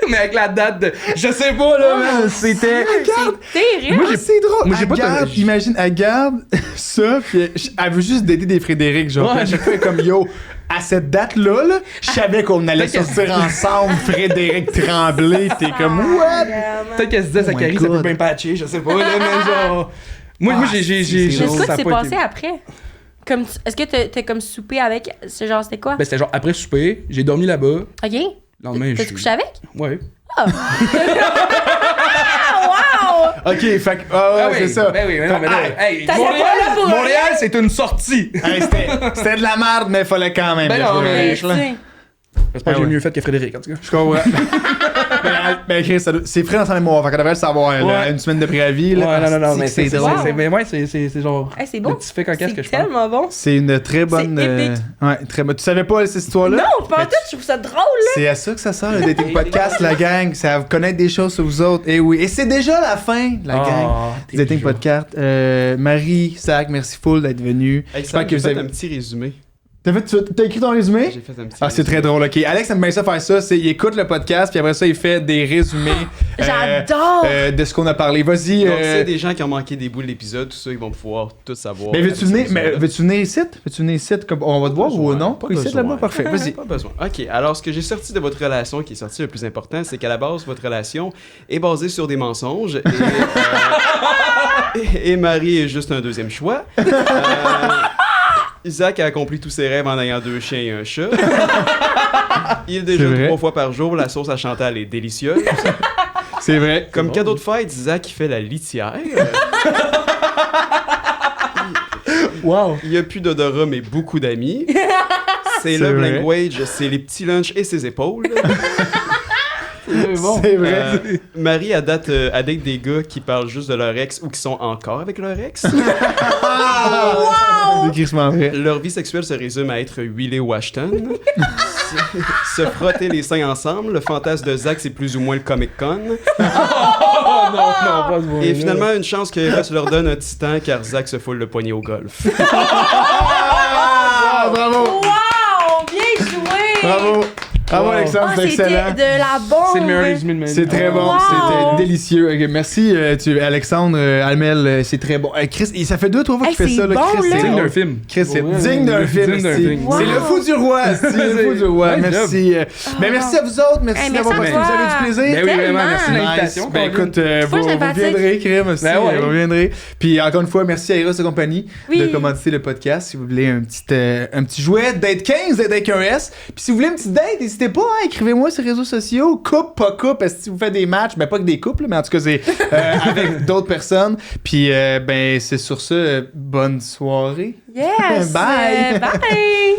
Mais avec la date de. Je sais pas, là, man, c'était. Regarde! Terrible. Moi, c'est drôle. Moi, j'ai Elle pas garde, de- imagine, elle garde ça, puis elle veut juste dater des Frédéric, genre. Ouais. Puis à chaque fois, elle est comme yo, à cette date-là, là, je savais qu'on allait Peut-être sortir ensemble, Frédéric Tremblay. T'es comme, what? Peut-être qu'elle se disait, Oh my Zachary, ça peut God. bien patcher, je sais pas, là, mais genre. Moi, j'ai. c'est Mais c'est drôle. quoi ça a qui s'est pas passé été- après? Comme, est-ce que t'as comme soupé avec. C'est genre, c'était quoi? Ben, c'était genre après souper, j'ai dormi là-bas. Ok. Le lendemain, T'as-tu couché avec? Ouais. Wow! Ok, fait que, ah ouais, c'est ça. Ben oui, mais non, mais là, hey, T'as pas là pour Montréal, c'est une sortie. Hey, c'était de la merde, mais fallait quand même. Ben le non, Frédéric, mais là. Tu sais. J'espère que Ah j'ai ouais. mieux fait que Frédéric, en tout cas. Je comprends. Ben, Chris, c'est frais dans sa mémoire. Fait qu'on devrait le savoir, là, Ouais. une semaine de préavis. Là, Ouais, non, Asti mais que c'est drôle. mais ouais, c'est genre. Hey, c'est bon. Le petit fait cocasse que C'est je pense. tellement bon. C'est une très bonne. C'est épique. Ouais, très bonne. Tu savais pas cette histoire-là? Non, pas en tout, je trouve ça drôle, là. C'est à ça que ça sert, le Dating Podcast, la gang. C'est à connaître des choses sur vous autres. Et oui. Et c'est déjà la fin, la gang. t'es Dating toujours. Podcast. Marie, Zach, merci full d'être venu. Hey, J'espère Sam, que j'ai vous fait avez. un petit résumé. T'as écrit ton résumé? J'ai fait un petit Ah, c'est très drôle, ok. Alex aime bien ça faire ça. Il écoute le podcast, puis après ça, il fait des résumés. J'adore! De ce qu'on a parlé. Vas-y. Donc, s'il y a des gens qui ont manqué des bouts de l'épisode, tout ça, ils vont pouvoir tout savoir. Mais veux-tu venir ici? Veux-tu venir ici? Comme on va te voir ou non? Pas Ici, besoin. là-bas? Parfait, vas-y. Pas besoin. Ok, alors ce que j'ai sorti de votre relation, qui est sorti le plus important, c'est qu'à la base, votre relation est basée sur des mensonges. Et Marie est juste un deuxième choix. Isaac a accompli tous ses rêves en ayant 2 chiens et un chat. Il déjeune vrai. 3 fois par jour. La sauce à Chantal est délicieuse. C'est vrai. Comme cadeau de fête, Isaac il fait la litière. Wow. Il n'y a plus d'odorat, mais beaucoup d'amis. Ses C'est love vrai. language, c'est les petits lunchs et ses épaules. C'est vrai. Marie, à date des gars qui parlent juste de leur ex ou qui sont encore avec leur ex. C'est crissement vrai. Leur vie sexuelle se résume à être huilé ou Ashton. Se frotter les seins ensemble. Le fantasme de Zach, c'est plus ou moins le Comic-Con. Oh non, pas ce Et finalement, une chance que Eros leur donne un titan car Zach se foule le poignet au golf. Ah, bravo. Wow! Bien joué! Bravo. Bravo, Wow. Alexandre, Ah, c'est c'était excellent. de la bombe! C'est le meilleur résumé de ma vie. C'est très bon, Wow. c'était délicieux. Ok, merci, Alexandre Almel, c'est très bon. Chris, ça fait 2-3 fois Hey, qu'il fait c'est ça. Là, bon, Chris, là. c'est Digne drôle. d'un film. Chris, c'est Ouais, digne d'un film. digne d'un esti. film. Wow. C'est le fou du roi. esti, le fou du roi. Nice Merci. Mais merci à vous autres. Merci Hey, d'avoir merci passé. à Vous avez toi. du plaisir. Ben oui, vraiment, Tellement. merci de Nice. l'invitation. Ben Colin. écoute, Full vous sympathique. reviendrez, Crème aussi. Ben ouais. Vous reviendrez. Puis encore une fois, merci à Eros et compagnie Oui. de commenter le podcast. Si vous voulez un petit jouet, date 15, date avec un S. Puis si vous voulez une petite date, n'hésitez pas, hein, écrivez-moi sur les réseaux sociaux. Couple, pas couple. Si vous faites des matchs, ben pas que des couples, mais en tout cas, c'est avec d'autres personnes. Puis ben c'est sur ça, bonne soirée. Yes! Bye. Bye!